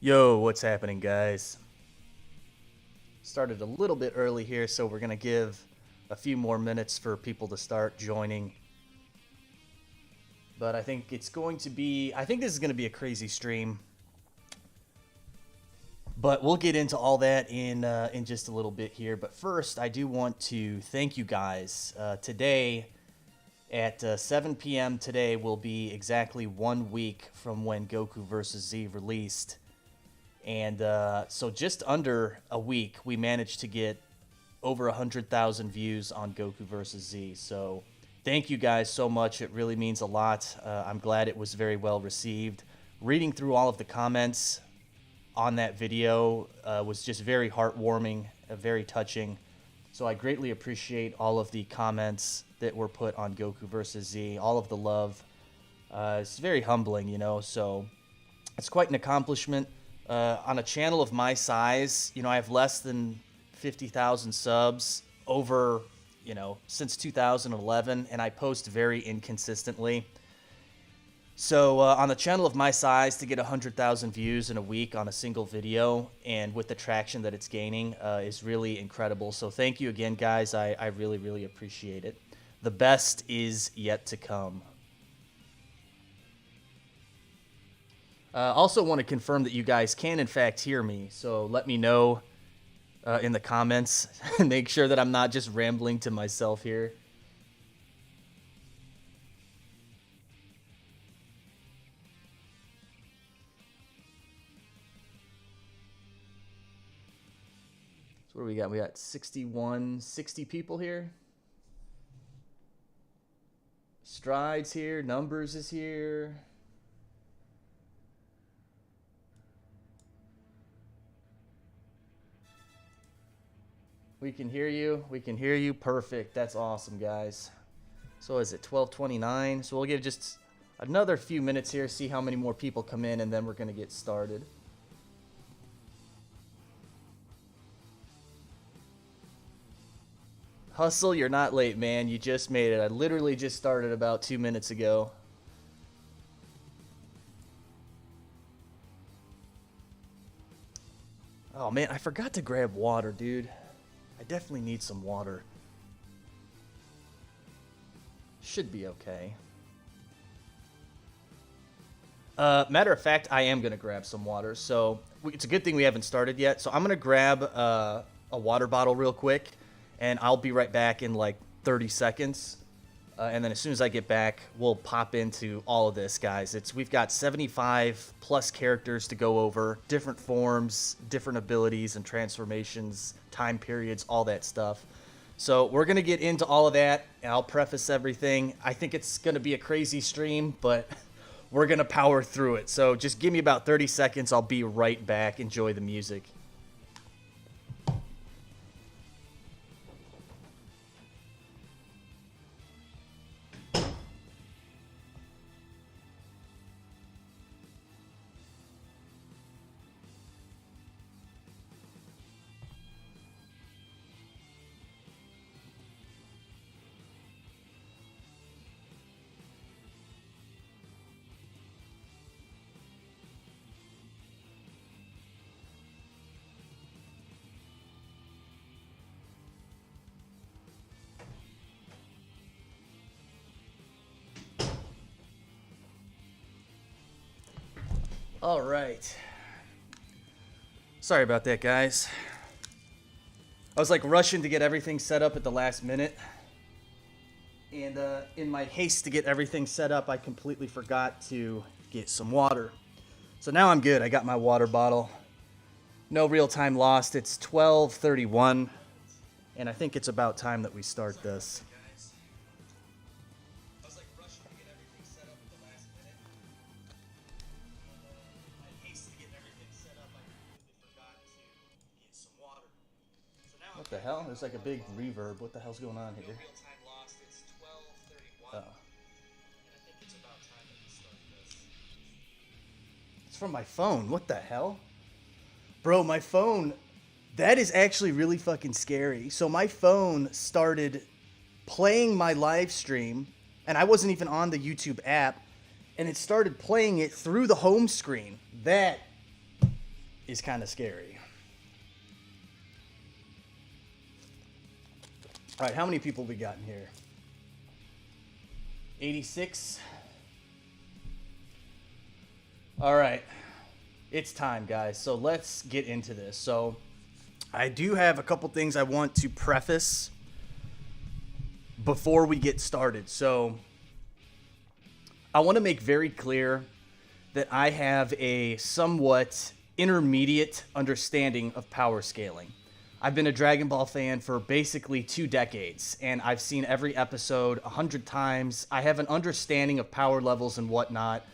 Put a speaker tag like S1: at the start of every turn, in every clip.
S1: Yo, what's happening, guys? Started a little bit early here, so we're going to give a few more minutes for people to start joining. But I think this is going to be a crazy stream. But we'll get into all that in just a little bit here. But first, I do want to thank you guys. Today, at 7 p.m. today, will be exactly 1 week from when Goku Versus Z released. And so just under a week, we managed to get over 100,000 views on Goku Versus Z. So thank you guys so much. It really means a lot. I'm glad it was very well received. Reading through all of the comments on that video was just very heartwarming, very touching. So I greatly appreciate all of the comments that were put on Goku Versus Z, all of the love. It's very humbling, you know, so it's quite an accomplishment. On a channel of my size, you know, I have less than 50,000 subs over, you know, since 2011, and I post very inconsistently. So on a channel of my size, to get 100,000 views in a week on a single video, and with the traction that it's gaining, is really incredible. So thank you again, guys. I really, really appreciate it. The best is yet to come. Also want to confirm that you guys can, in fact, hear me. So let me know in the comments and make sure that I'm not just rambling to myself here. So what do we got? We got 60 people here. Strides here. Numbers is here. We can hear you. We can hear you. Perfect. That's awesome, guys. So is it 12:29? So we'll give just another few minutes here, see how many more people come in, and then we're going to get started. Hustle, you're not late, man. You just made it. I literally just started about 2 minutes ago. Oh, man, I forgot to grab water, dude. I definitely need some water. Should be okay. Matter of fact, I am going to grab some water. So it's a good thing we haven't started yet. So I'm going to grab a water bottle real quick, and I'll be right back in like 30 seconds. And then as soon as I get back, we'll pop into all of this, guys. We've got 75 plus characters to go over, different forms, different abilities and transformations, time periods, all that stuff. So we're going to get into all of that, and I'll preface everything. I think it's going to be a crazy stream, but we're going to power through it. So just give me about 30 seconds. I'll be right back. Enjoy the music. All right. Sorry about that, guys. I was like rushing to get everything set up at the last minute. And in my haste to get everything set up, I completely forgot to get some water. So now I'm good. I got my water bottle. No real time lost. It's 12:31. And I think it's about time that we start this. What the hell? There's like a big reverb. What the hell's going on here? Oh. It's from my phone. What the hell? Bro, my phone, that is actually really fucking scary. So my phone started playing my live stream, and I wasn't even on the YouTube app, and it started playing it through the home screen. That is kind of scary. All right, how many people we got in here? 86. All right, it's time, guys. So let's get into this. So I do have a couple things I want to preface before we get started. So I want to make very clear that I have a somewhat intermediate understanding of power scaling. I've been a Dragon Ball fan for basically 2 decades, and I've seen every episode 100 times. I have an understanding of power levels and whatnot.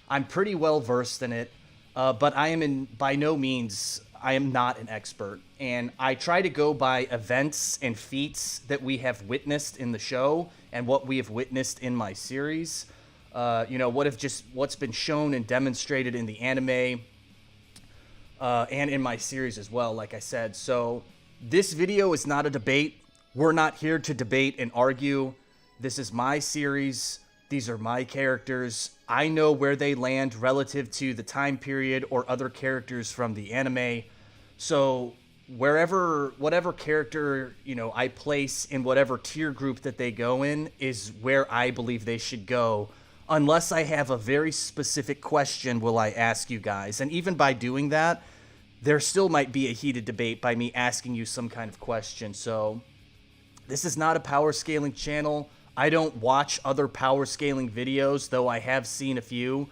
S1: I'm pretty well versed in it, but I am by no means, I am not an expert. And I try to go by events and feats that we have witnessed in the show and what we have witnessed in my series. What's been shown and demonstrated in the anime and in my series as well, like I said. So this video is not a debate. We're not here to debate and argue. This is my series. These are my characters. I know where they land relative to the time period or other characters from the anime. So whatever character, I place in whatever tier group that they go in is where I believe they should go. Unless I have a very specific question, will I ask you guys. And even by doing that, there still might be a heated debate by me asking you some kind of question. So this is not a power scaling channel. I don't watch other power scaling videos, though I have seen a few.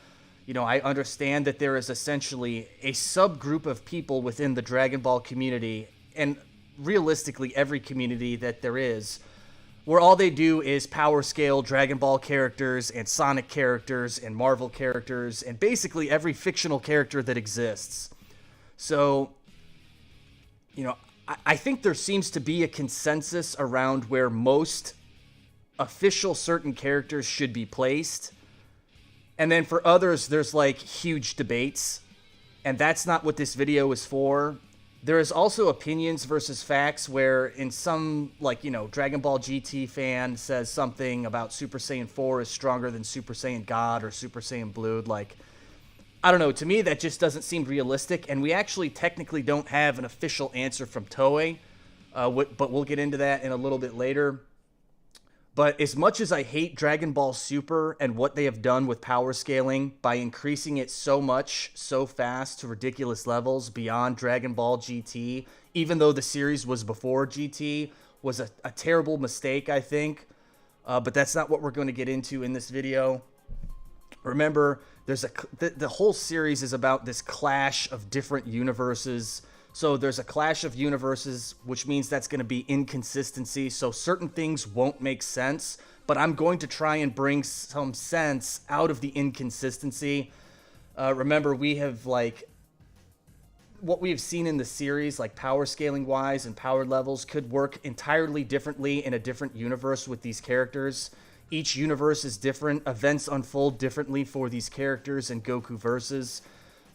S1: I understand that there is essentially a subgroup of people within the Dragon Ball community, and realistically every community that there is, where all they do is power scale Dragon Ball characters and Sonic characters and Marvel characters and basically every fictional character that exists. So, I think there seems to be a consensus around where most official certain characters should be placed. And then for others, there's like huge debates. And that's not what this video is for. There is also opinions versus facts where in some, Dragon Ball GT fan says something about Super Saiyan 4 is stronger than Super Saiyan God or Super Saiyan Blue. I don't know, to me that just doesn't seem realistic, and we actually technically don't have an official answer from Toei, but we'll get into that in a little bit later. But as much as I hate Dragon Ball Super and what they have done with power scaling by increasing it so much, so fast to ridiculous levels beyond Dragon Ball GT, even though the series was before GT, was a terrible mistake, I think. But that's not what we're going to get into in this video. Remember, the whole series is about this clash of different universes. So there's a clash of universes, which means that's going to be inconsistency. So certain things won't make sense, but I'm going to try and bring some sense out of the inconsistency. Remember, we have what we have seen in the series, like power scaling wise and power levels, could work entirely differently in a different universe with these characters. Each universe is different. Events unfold differently for these characters in Goku Versus.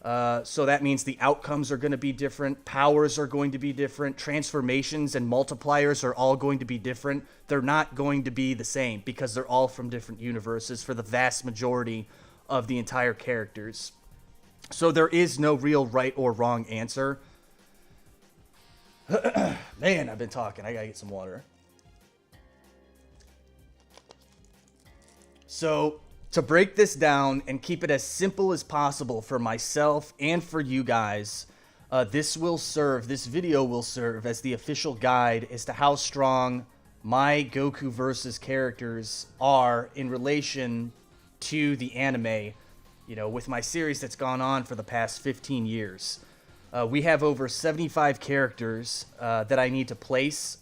S1: So that means the outcomes are going to be different. Powers are going to be different. Transformations and multipliers are all going to be different. They're not going to be the same because they're all from different universes for the vast majority of the entire characters. So there is no real right or wrong answer. Man, I've been talking. I gotta get some water. So, to break this down and keep it as simple as possible for myself and for you guys, this video will serve as the official guide as to how strong my Goku Versus characters are in relation to the anime, with my series that's gone on for the past 15 years. We have over 75 characters that I need to place,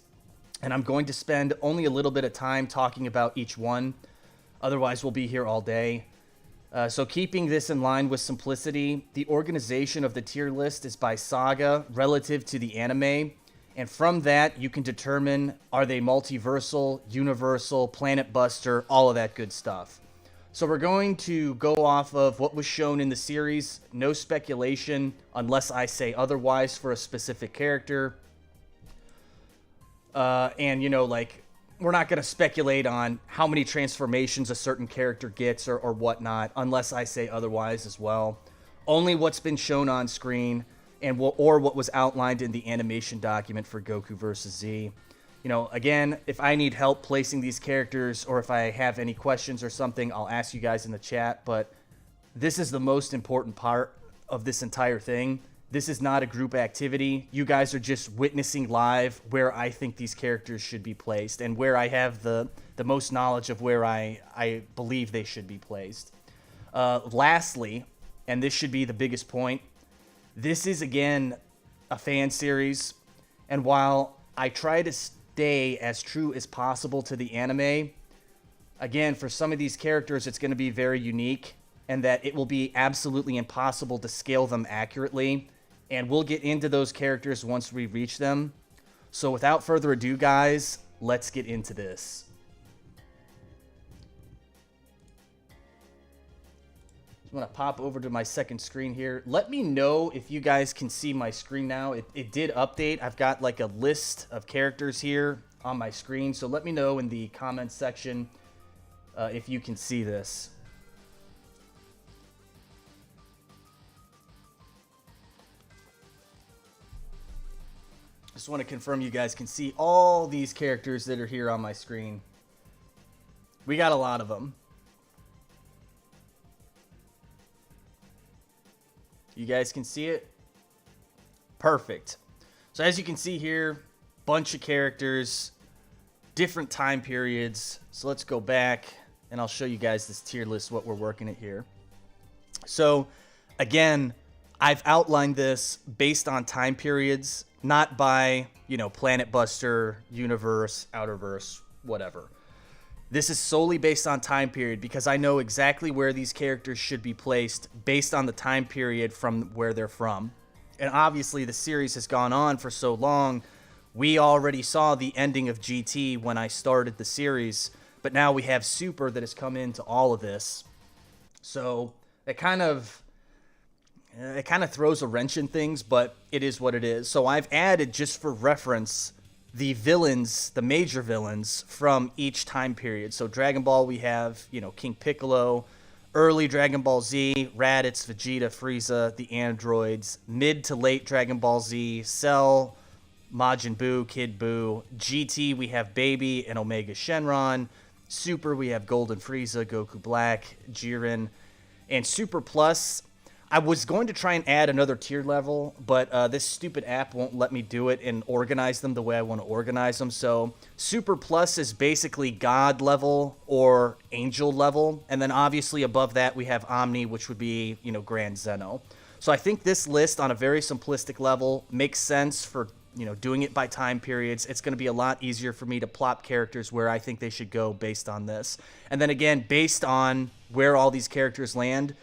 S1: and I'm going to spend only a little bit of time talking about each one. Otherwise, we'll be here all day. So keeping this in line with simplicity, the organization of the tier list is by saga relative to the anime. And from that, you can determine, are they multiversal, universal, planet buster, all of that good stuff. So we're going to go off of what was shown in the series. No speculation unless I say otherwise for a specific character. We're not going to speculate on how many transformations a certain character gets or whatnot, unless I say otherwise as well. Only what's been shown on screen. and or what was outlined in the animation document for Goku Versus Z. You know, again, if I need help placing these characters or if I have any questions or something, I'll ask you guys in the chat, but this is the most important part of this entire thing. This is not a group activity. You guys are just witnessing live where I think these characters should be placed and where I have the most knowledge of where I believe they should be placed. Lastly, and this should be the biggest point, this is, again, a fan series, and while I try to stay as true as possible to the anime, again, for some of these characters, it's going to be very unique, and that it will be absolutely impossible to scale them accurately, and we'll get into those characters once we reach them. So without further ado, guys, let's get into this. I'm going to pop over to my second screen here. Let me know if you guys can see my screen now. It did update. I've got like a list of characters here on my screen. So let me know in the comments section if you can see this. Just want to confirm you guys can see all these characters that are here on my screen. We got a lot of them. You guys can see it? Perfect. So as you can see here, bunch of characters, different time periods. So let's go back and I'll show you guys this tier list, what we're working at here. So again, I've outlined this based on time periods, not by, you know, Planet Buster, Universe, Outerverse, whatever. This is solely based on time period because I know exactly where these characters should be placed based on the time period from where they're from. And obviously the series has gone on for so long, we already saw the ending of GT when I started the series, but now we have Super that has come into all of this. So it kind of throws a wrench in things, but it is what it is. So I've added, just for reference, the villains, the major villains from each time period. So Dragon Ball, we have, you know, King Piccolo. Early Dragon Ball Z, Raditz, Vegeta, Frieza, the androids. Mid to late Dragon Ball Z, Cell, Majin Buu, Kid Buu. GT, we have Baby and Omega Shenron. Super, we have Golden Frieza, Goku Black, Jiren. And Super Plus, I was going to try and add another tier level, but this stupid app won't let me do it and organize them the way I want to organize them. So Super Plus is basically God level or Angel level. And then obviously above that we have Omni, which would be, you know, Grand Zeno. So I think this list on a very simplistic level makes sense for, you know, doing it by time periods. It's going to be a lot easier for me to plop characters where I think they should go based on this. And then again, based on where all these characters land,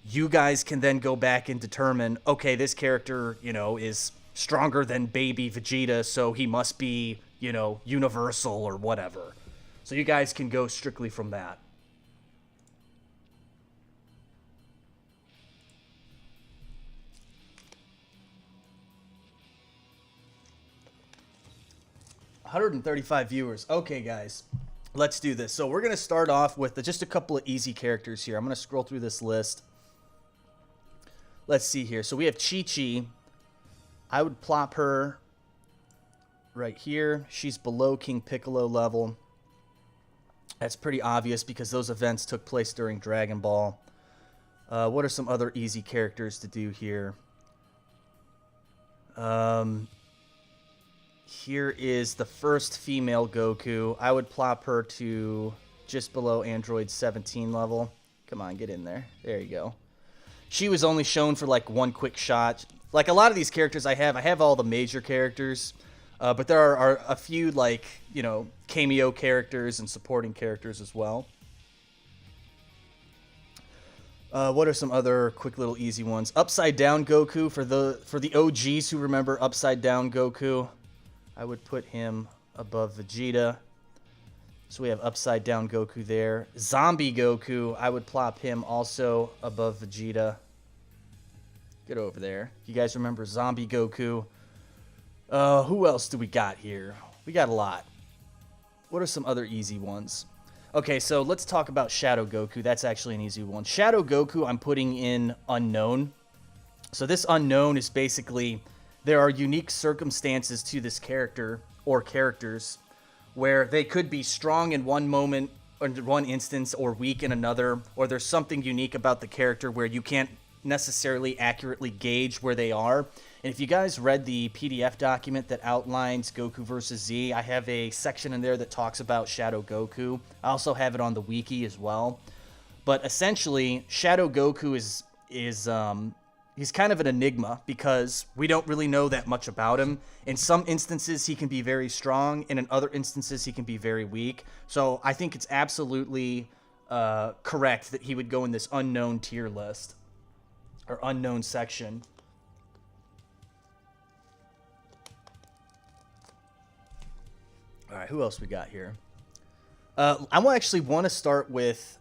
S1: you guys can then go back and determine, okay, this character, you know, is stronger than Baby Vegeta, so he must be, you know, universal or whatever. So you guys can go strictly from that. $135 viewers. Okay, guys, let's do this. So we're going to start off with just a couple of easy characters here. I'm going to scroll through this list. Let's see here. So we have Chi-Chi. I would plop her right here. She's below King Piccolo level. That's pretty obvious because those events took place during Dragon Ball. What are some other easy characters to do here? Here is the first female Goku. I would plop her to just below Android 17 level. Come on, get in there. There you go. She was only shown for like one quick shot. Like a lot of these characters I have all the major characters, but there are a few, like, you know, cameo characters and supporting characters as well. What are some other quick little easy ones? Upside Down Goku, for the OGs who remember Upside Down Goku. I would put him above Vegeta. So we have Upside Down Goku there. Zombie Goku, I would plop him also above Vegeta. Get over there. You guys remember Zombie Goku? Who else do we got here? We got a lot. What are some other easy ones? Okay, so let's talk about Shadow Goku. That's actually an easy one. Shadow Goku, I'm putting in Unknown. So this unknown is basically, there are unique circumstances to this character or characters where they could be strong in one moment, or one instance, or weak in another, or there's something unique about the character where you can't necessarily accurately gauge where they are. And if you guys read the PDF document that outlines Goku Versus Z, I have a section in there that talks about Shadow Goku. I also have it on the wiki as well. But essentially, Shadow Goku is he's kind of an enigma because we don't really know that much about him. In some instances, he can be very strong, and in other instances, he can be very weak. So I think it's absolutely correct that he would go in this unknown tier list, or unknown section. All right, who else we got here? I actually want to start with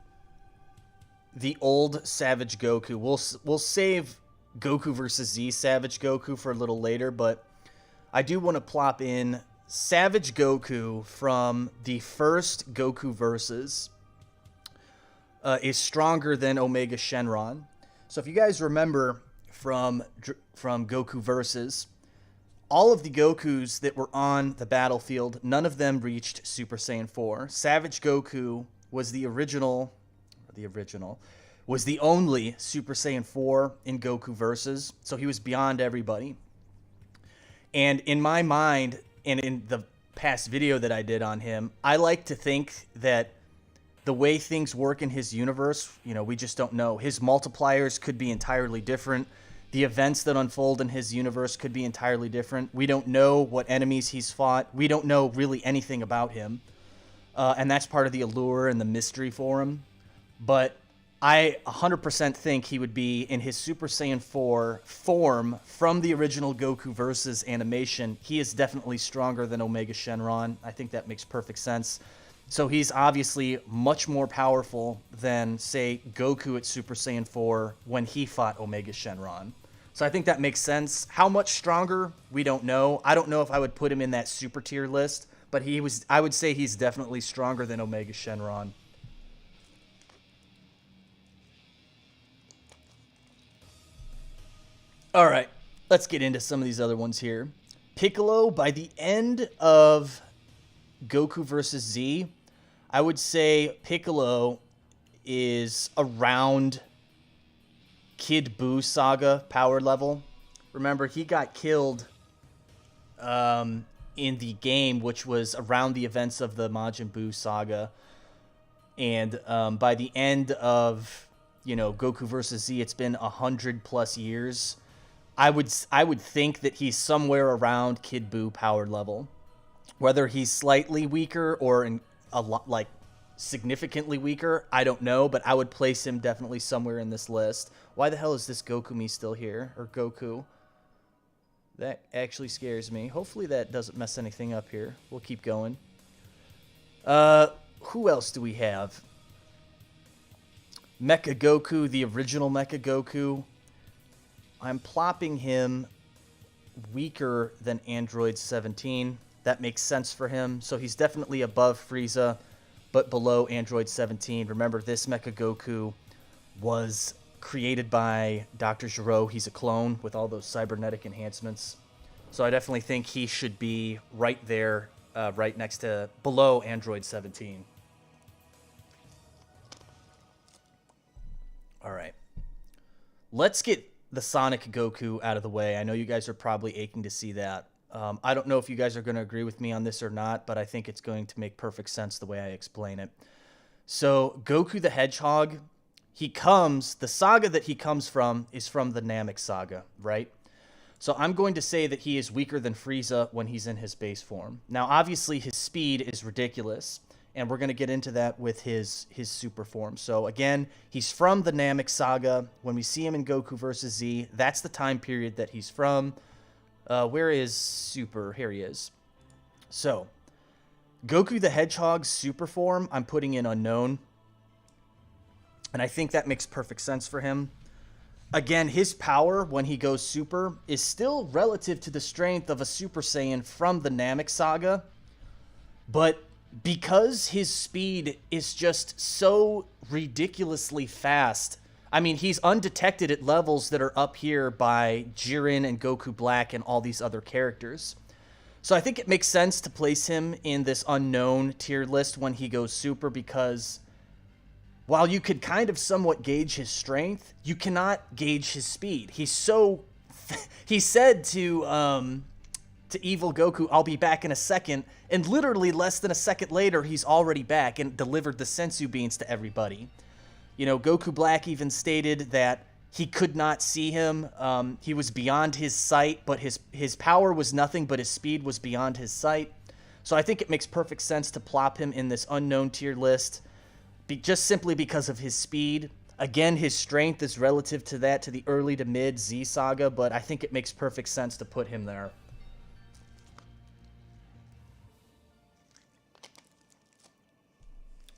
S1: the old Savage Goku. We'll save Goku versus Z Savage Goku for a little later, but I do want to plop in Savage Goku from the first Goku Versus is stronger than Omega Shenron. So if you guys remember from Goku Versus, all of the Gokus that were on the battlefield, none of them reached Super Saiyan 4. Savage Goku was the only Super Saiyan 4 in Goku Versus, so he was beyond everybody. And in my mind, and in the past video that I did on him, I like to think that the way things work in his universe, we just don't know. His multipliers could be entirely different. The events that unfold in his universe could be entirely different. We don't know what enemies he's fought. We don't know really anything about him. And that's part of the allure and the mystery for him. But I 100% think he would be in his Super Saiyan 4 form from the original Goku Versus animation. He is definitely stronger than Omega Shenron. I think that makes perfect sense. So he's obviously much more powerful than, say, Goku at Super Saiyan 4 when he fought Omega Shenron. So I think that makes sense. How much stronger, we don't know. I don't know if I would put him in that super tier list, but I would say he's definitely stronger than Omega Shenron. All right, let's get into some of these other ones here. Piccolo, by the end of Goku versus Z, I would say Piccolo is around Kid Buu Saga power level. Remember, he got killed in the game, which was around the events of the Majin Buu Saga. And by the end of, Goku versus Z, it's been 100+ years. I would think that he's somewhere around Kid Buu power level. Whether he's slightly weaker or significantly weaker, I don't know, but I would place him definitely somewhere in this list. Why the hell is this Gokumi still here? Or Goku? That actually scares me. Hopefully that doesn't mess anything up here. We'll keep going. Who else do we have? Mecha Goku, the original Mecha Goku. I'm plopping him weaker than Android 17. That makes sense for him. So he's definitely above Frieza, but below Android 17. Remember, this Mecha Goku was created by Dr. Gero. He's a clone with all those cybernetic enhancements. So I definitely think he should be right there, right next to, below Android 17. All right. Let's get the Sonic Goku out of the way. I know you guys are probably aching to see that. I don't know if you guys are going to agree with me on this or not, but I think it's going to make perfect sense the way I explain it. So Goku the Hedgehog, the saga that he comes from is from the Namek saga, right? So I'm going to say that he is weaker than Frieza when he's in his base form. Now, obviously, his speed is ridiculous, and we're going to get into that with his super form. So again, he's from the Namek saga. When we see him in Goku versus Z, that's the time period that he's from. Where is Super? Here he is. So, Goku the Hedgehog's super form, I'm putting in unknown. And I think that makes perfect sense for him. Again, his power when he goes super is still relative to the strength of a Super Saiyan from the Namek saga. But because his speed is just so ridiculously fast I mean, he's undetected at levels that are up here by Jiren and Goku Black and all these other characters. So I think it makes sense to place him in this unknown tier list when he goes super, because while you could kind of somewhat gauge his strength, you cannot gauge his speed. He's so... he said to Evil Goku, "I'll be back in a second," and literally less than a second later, he's already back and delivered the sensu beans to everybody. You know, Goku Black even stated that he could not see him. He was beyond his sight, but his power was nothing, but his speed was beyond his sight. So I think it makes perfect sense to plop him in this unknown tier list, just simply because of his speed. Again, his strength is relative to that, to the early to mid Z Saga, but I think it makes perfect sense to put him there.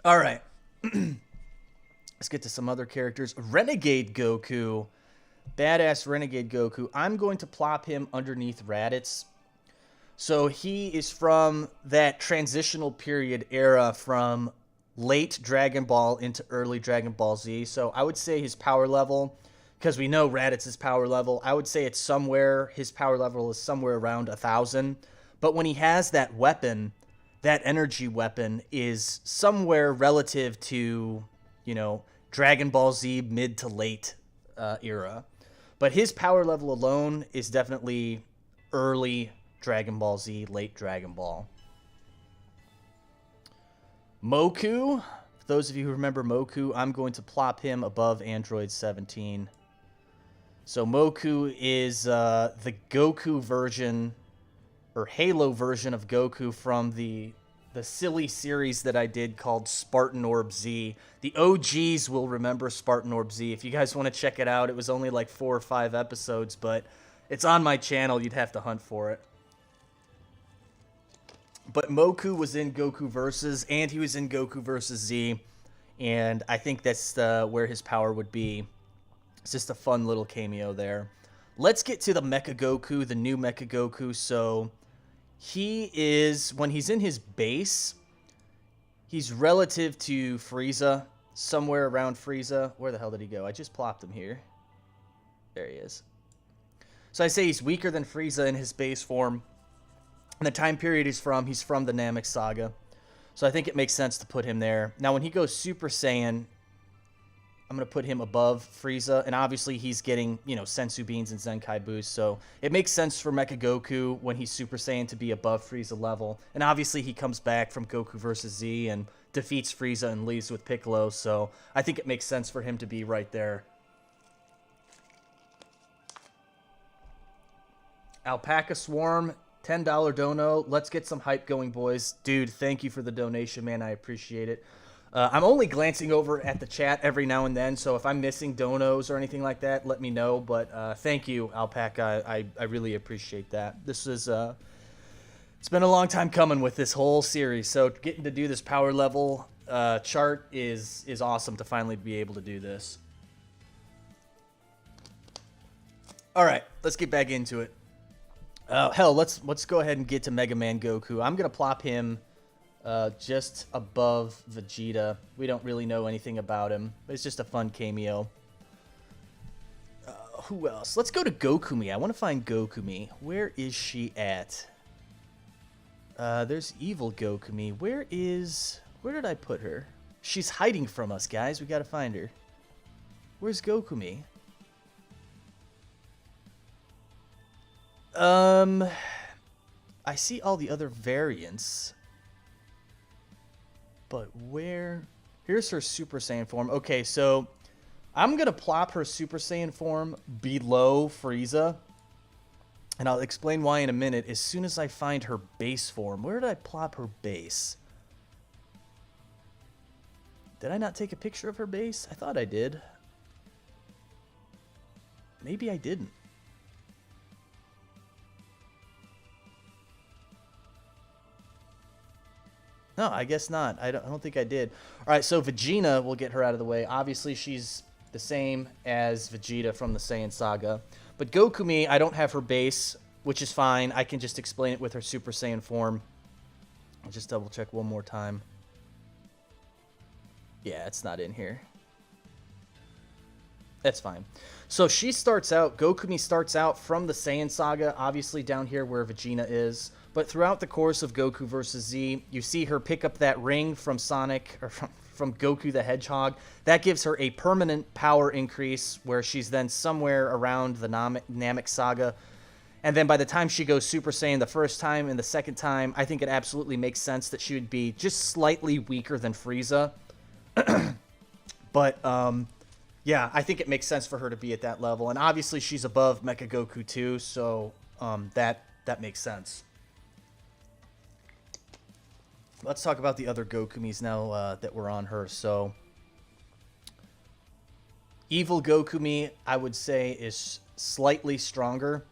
S1: All right. Let's get to some other characters. Renegade Goku. Badass Renegade Goku. I'm going to plop him underneath Raditz. So he is from that transitional period era from late Dragon Ball into early Dragon Ball Z. So I would say his power level, because we know Raditz's power level, I would say it's somewhere, his power level is somewhere around 1,000. But when he has that weapon, that energy weapon is somewhere relative to, you know, Dragon Ball Z mid to late era. But his power level alone is definitely early Dragon Ball Z, late Dragon Ball. Moku. For those of you who remember Moku, I'm going to plop him above Android 17. So Moku is the Goku version, or Halo version of Goku from the silly series that I did called Spartan Orb Z. The OGs will remember Spartan Orb Z. If you guys want to check it out, it was only like 4 or 5 episodes, but it's on my channel. You'd have to hunt for it. But Moku was in Goku Versus, and he was in Goku Versus Z, and I think that's where his power would be. It's just a fun little cameo there. Let's get to the Mecha Goku, the new Mecha Goku. So he is, when he's in his base, he's relative to Frieza, somewhere around Frieza. Where the hell did he go? I just plopped him here. There he is. So I say he's weaker than Frieza in his base form. And the time period he's from the Namek Saga. So I think it makes sense to put him there. Now, when he goes Super Saiyan, I'm going to put him above Frieza. And obviously, he's getting, you know, Sensu Beans and Zenkai Boost. So it makes sense for Mecha Goku when he's Super Saiyan to be above Frieza level. And obviously, he comes back from Goku Versus Z and defeats Frieza and leaves with Piccolo. So I think it makes sense for him to be right there. Alpaca Swarm. $10 dono. Let's get some hype going, boys. Dude, thank you for the donation, man. I appreciate it. I'm only glancing over at the chat every now and then, so if I'm missing donos or anything like that, let me know. But thank you, Alpaca. I really appreciate that. This is it's been a long time coming with this whole series, so getting to do this power level chart is awesome to finally be able to do this. All right, let's get back into it. Hell, let's go ahead and get to Mega Man Goku. I'm going to plop him just above Vegeta. We don't really know anything about him. It's just a fun cameo. Who else? Let's go to Gokumi. I want to find Gokumi. Where is she at? There's Evil Gokumi. Where did I put her? She's hiding from us, guys. We got to find her. Where's Gokumi? I see all the other variants, but where? Here's her Super Saiyan form. Okay, so I'm gonna plop her Super Saiyan form below Frieza, and I'll explain why in a minute as soon as I find her base form. Where did I plop her base? Did I not take a picture of her base? I thought I did. Maybe I didn't. No, I guess not. I don't think I did. All right, so Vegeta, we'll get her out of the way. Obviously, she's the same as Vegeta from the Saiyan Saga. But Gokumi, I don't have her base, which is fine. I can just explain it with her Super Saiyan form. I'll just double check one more time. Yeah, it's not in here. That's fine. So she starts out, Gokumi starts out from the Saiyan Saga, obviously down here where Vegeta is. But throughout the course of Goku Versus Z, you see her pick up that ring from Sonic, or from Goku the Hedgehog. That gives her a permanent power increase, where she's then somewhere around the Namek Saga. And then by the time she goes Super Saiyan the first time and the second time, I think it absolutely makes sense that she would be just slightly weaker than Frieza. But, yeah, I think it makes sense for her to be at that level. And obviously she's above Mecha Goku too, so that makes sense. Let's talk about the other Gokumis now that were on her. So, Evil Gokumi, I would say, is slightly stronger.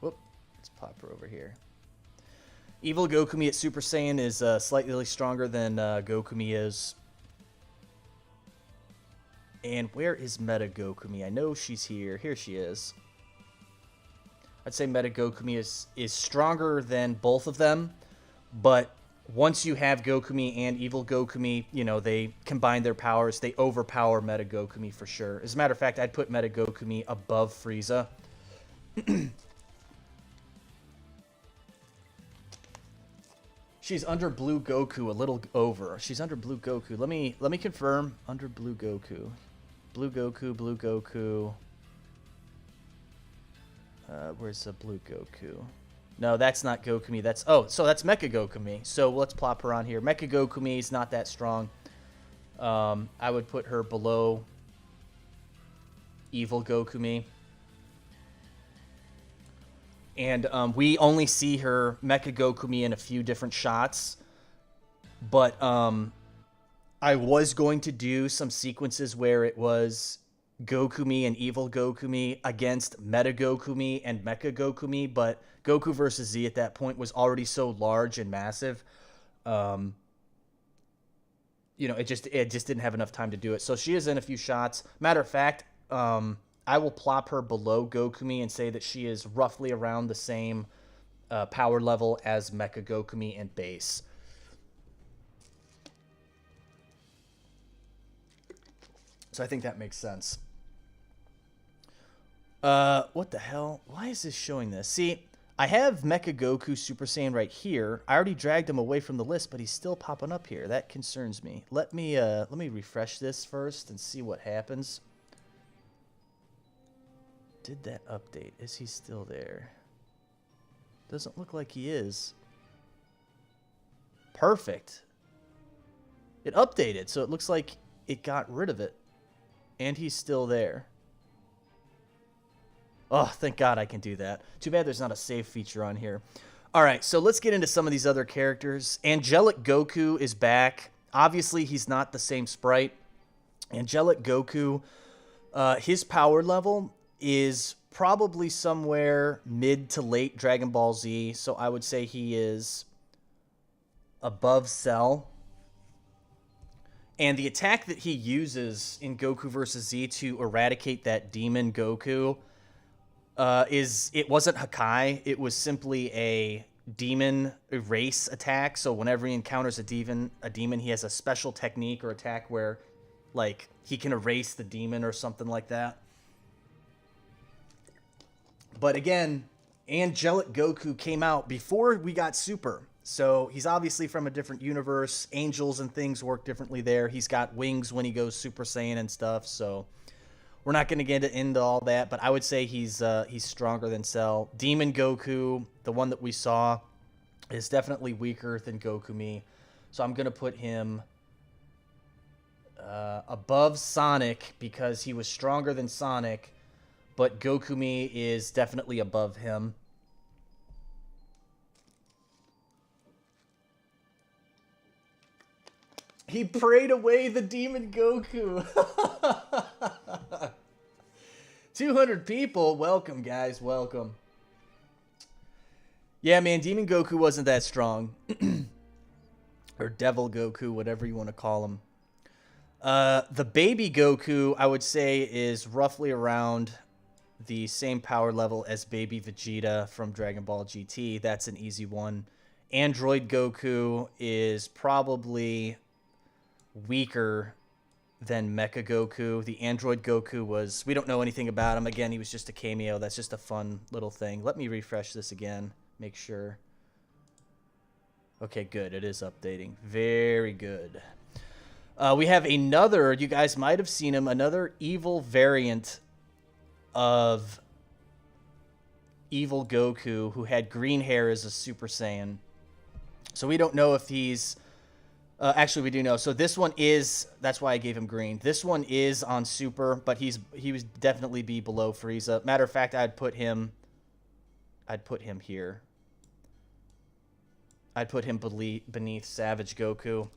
S1: Whoop, let's pop her over here. Evil Gokumi at Super Saiyan is slightly stronger than Gokumi is. And where is Meta Gokumi? I know she's here. Here she is. I'd say Meta Gokumi is stronger than both of them, but once you have Gokumi and Evil Gokumi, you know, they combine their powers. They overpower Meta Gokumi for sure. As a matter of fact, I'd put Meta Gokumi above Frieza. She's under Blue Goku, a little over. She's under Blue Goku. Let me confirm. Under Blue Goku. Blue Goku, Blue Goku. Where's the Blue Goku? No, that's not Gokumi. That's so that's Mecha Gokumi. So let's plop her on here. Mecha Gokumi is not that strong. I would put her below Evil Gokumi. And we only see her Mecha Gokumi in a few different shots. But I was going to do some sequences where it was Gokumi and Evil Gokumi against Meta Gokumi and Mecha Gokumi, but Goku Versus Z at that point was already so large and massive. You know, it just didn't have enough time to do it. So she is in a few shots. Matter of fact, I will plop her below Gokumi and say that she is roughly around the same power level as Mecha Gokumi and base. So I think that makes sense. What the hell? Why is this showing this? See, I have Mecha Goku Super Saiyan right here. I already dragged him away from the list, but he's still popping up here. That concerns me. Let me refresh this first and see what happens. Did that update? Is he still there? Doesn't look like he is. Perfect. It updated, so it looks like it got rid of it. And he's still there. Oh, thank God I can do that. Too bad there's not a save feature on here. All right, so let's get into some of these other characters. Angelic Goku is back. Obviously, he's not the same sprite. Angelic Goku, his power level is probably somewhere mid to late Dragon Ball Z. So I would say he is above Cell. And the attack that he uses in Goku Versus Z to eradicate that demon Goku it wasn't Hakai. It was simply a demon erase attack. So whenever he encounters a demon, he has a special technique or attack where, like, he can erase the demon or something like that. But again, Angelic Goku came out before we got Super. So he's obviously from a different universe. Angels and things work differently there. He's got wings when he goes Super Saiyan and stuff. So we're not going to get into all that, but I would say he's stronger than Cell. Demon Goku, the one that we saw, is definitely weaker than Gokumi. So I'm going to put him above Sonic because he was stronger than Sonic, but Gokumi is definitely above him. He prayed away the demon Goku. 200 people. Welcome, guys. Welcome. Yeah, man, Demon Goku wasn't that strong. Or Devil Goku, whatever you want to call him. The baby Goku, I would say, is roughly around the same power level as baby Vegeta from Dragon Ball GT. That's an easy one. Android Goku is probably weaker than Mecha Goku. The Android Goku was, we don't know anything about him. Again, he was just a cameo. That's just a fun little thing. Let me refresh this again. Make sure. Okay, good. It is updating. Very good. We have another, you guys might have seen him, another evil variant of evil Goku who had green hair as a Super Saiyan. So we don't know if he's... actually, we do know. So this one is... That's why I gave him green. This one is on Super, but he would definitely be below Frieza. Matter of fact, I'd put him here. I'd put him beneath Savage Goku,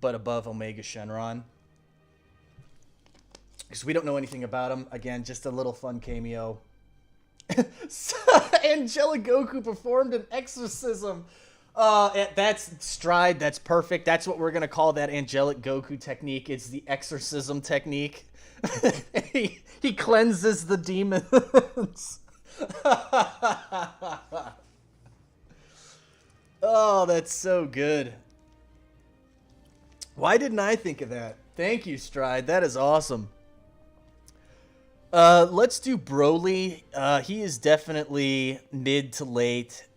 S1: but above Omega Shenron. Because we don't know anything about him. Again, just a little fun cameo. Angelic Goku performed an exorcism. That's Stride. That's perfect. That's what we're going to call that Angelic Goku technique. It's the exorcism technique. he cleanses the demons. Oh, that's so good. Why didn't I think of that? Thank you, Stride. That is awesome. Let's do Broly. He is definitely mid to late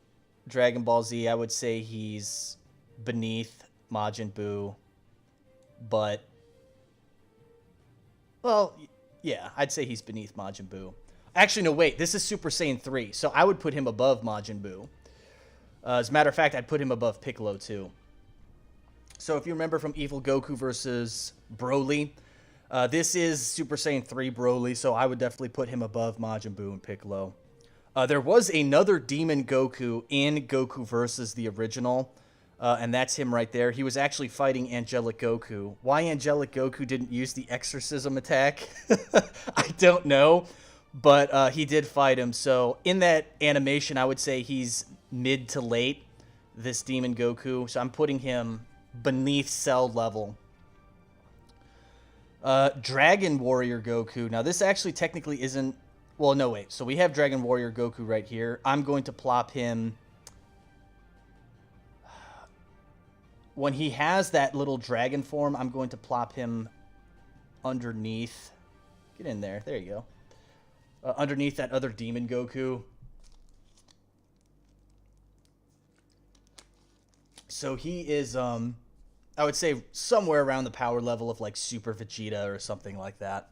S1: Dragon Ball Z. I would say he's beneath Majin Buu. But, well, yeah, I'd say he's beneath Majin Buu. Actually, no, wait. This is Super Saiyan 3, so I would put him above Majin Buu. As a matter of fact, I'd put him above Piccolo, too. So if you remember from Evil Goku versus Broly, this is Super Saiyan 3 Broly, so I would definitely put him above Majin Buu and Piccolo. There was another Demon Goku in Goku Versus the original, and that's him right there. He was actually fighting Angelic Goku. Why Angelic Goku didn't use the exorcism attack, I don't know, but he did fight him. So in that animation, I would say he's mid to late, this Demon Goku. So I'm putting him beneath Cell level. Dragon Warrior Goku. Now, this actually technically isn't... Well, no, wait. So we have Dragon Warrior Goku right here. I'm going to plop him... When he has that little dragon form, I'm going to plop him underneath... Get in there. There you go. Underneath that other Demon Goku. So he is, I would say somewhere around the power level of like Super Vegeta or something like that.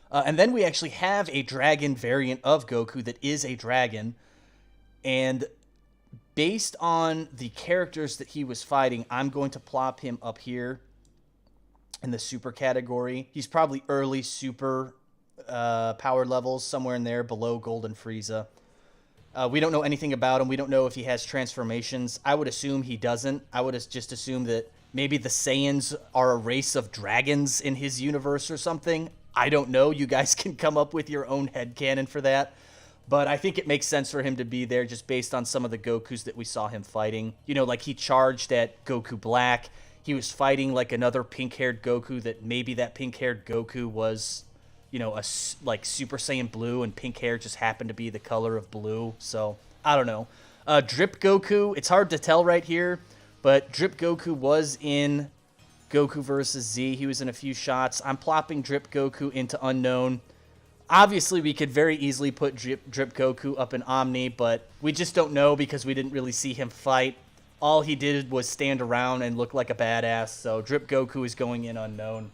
S1: And then we actually have a dragon variant of Goku that is a dragon. And based on the characters that he was fighting, I'm going to plop him up here in the Super category. He's probably early Super power levels, somewhere in there below Golden Frieza. We don't know anything about him. We don't know if he has transformations. I would assume he doesn't. I would just assume that maybe the Saiyans are a race of dragons in his universe or something. I don't know. You guys can come up with your own headcanon for that. But I think it makes sense for him to be there just based on some of the Gokus that we saw him fighting. You know, like he charged at Goku Black. He was fighting like another pink-haired Goku that maybe that pink-haired Goku was... You know, like Super Saiyan Blue, and pink hair just happened to be the color of blue. So, I don't know. Drip Goku, it's hard to tell right here, but Drip Goku was in Goku Versus Z. He was in a few shots. I'm plopping Drip Goku into Unknown. Obviously, we could very easily put Drip Goku up in Omni, but we just don't know because we didn't really see him fight. All he did was stand around and look like a badass, so Drip Goku is going in Unknown.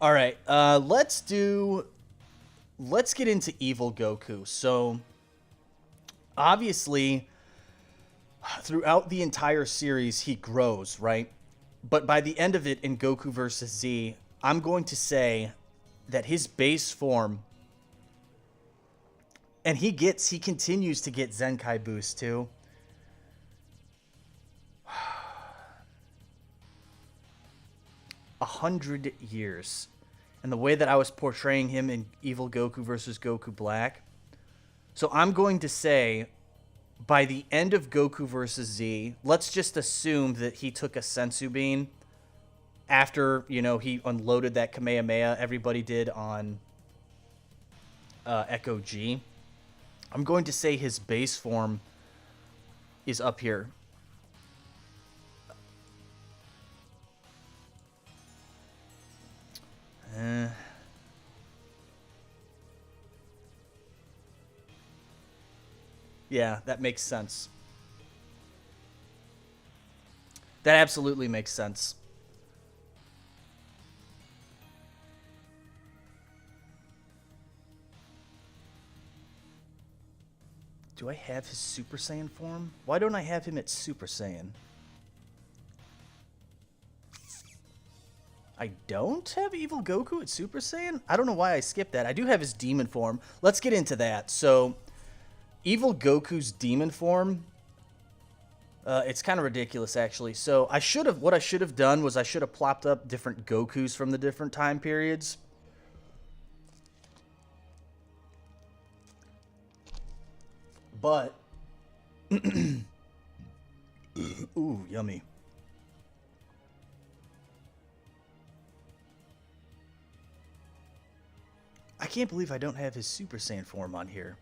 S1: All right, let's get into Evil Goku. So, obviously, throughout the entire series, he grows, right? But by the end of it in Goku Versus Z, I'm going to say that his base form, and he continues to get Zenkai boost too. 100 years. And the way that I was portraying him in Evil Goku versus Goku Black. So I'm going to say, by the end of Goku versus Z, let's just assume that he took a Senzu Bean after, you know, he unloaded that Kamehameha everybody did on Echo G. I'm going to say his base form is up here. Yeah, that makes sense. That absolutely makes sense. Do I have his Super Saiyan form? Why don't I have him at Super Saiyan? I don't have Evil Goku at Super Saiyan? I don't know why I skipped that. I do have his demon form. Let's get into that. So, Evil Goku's demon form, it's kind of ridiculous, actually. So, what I should have done was I should have plopped up different Gokus from the different time periods. But, ooh, yummy. I can't believe I don't have his Super Saiyan form on here.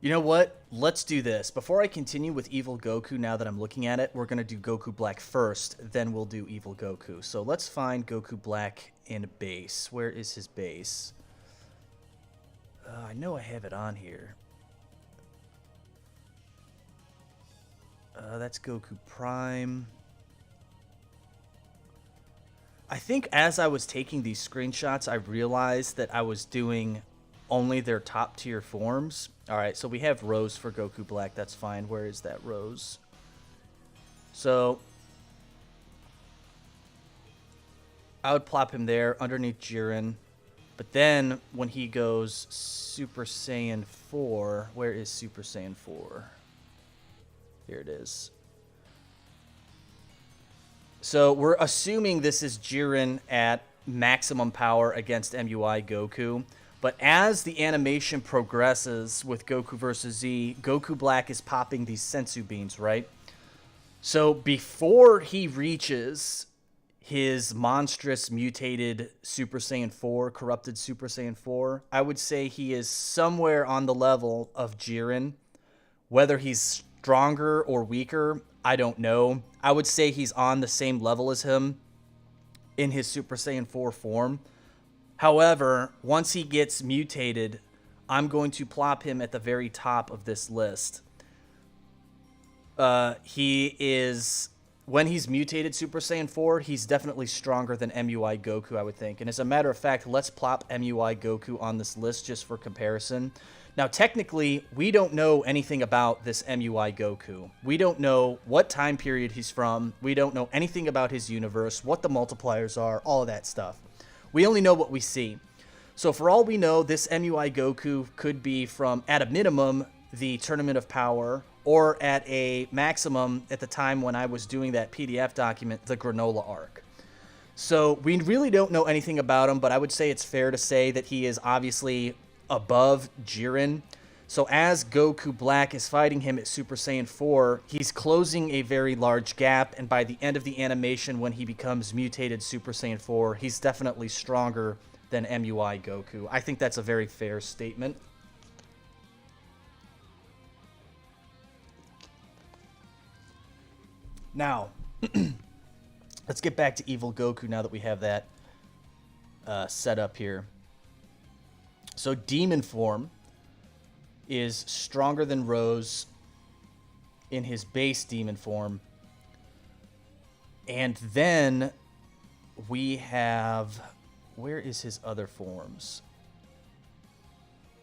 S1: You know what? Let's do this. Before I continue with Evil Goku, now that I'm looking at it, we're going to do Goku Black first, then we'll do Evil Goku. So let's find Goku Black in base. Where is his base? I know I have it on here. That's Goku Prime. I think as I was taking these screenshots, I realized that I was doing only their top tier forms. Alright, so we have Rose for Goku Black. That's fine. Where is that Rose? So, I would plop him there underneath Jiren. But then, when he goes Super Saiyan 4, where is Super Saiyan 4? Here it is. So, we're assuming this is Jiren at maximum power against MUI Goku. But as the animation progresses with Goku Versus Z, Goku Black is popping these Sensu beans, right? So before he reaches his monstrous mutated Super Saiyan 4, corrupted Super Saiyan 4, I would say he is somewhere on the level of Jiren. Whether he's stronger or weaker, I don't know. I would say he's on the same level as him in his Super Saiyan 4 form. However, once he gets mutated, I'm going to plop him at the very top of this list. He is, when he's mutated Super Saiyan 4, he's definitely stronger than MUI Goku, I would think. And as a matter of fact, let's plop MUI Goku on this list just for comparison. Now, technically, we don't know anything about this MUI Goku. We don't know what time period he's from. We don't know anything about his universe, what the multipliers are, all of that stuff. We only know what we see. So for all we know, this MUI Goku could be from, at a minimum, the Tournament of Power, or at a maximum, at the time when I was doing that PDF document, the Granola arc. So we really don't know anything about him, but I would say it's fair to say that he is obviously above Jiren. So as Goku Black is fighting him at Super Saiyan 4, he's closing a very large gap, and by the end of the animation, when he becomes mutated Super Saiyan 4, he's definitely stronger than MUI Goku. I think that's a very fair statement. Now, let's get back to Evil Goku now that we have that set up here. So Demon form is stronger than Rose in his base demon form. And then we have, where is his other forms?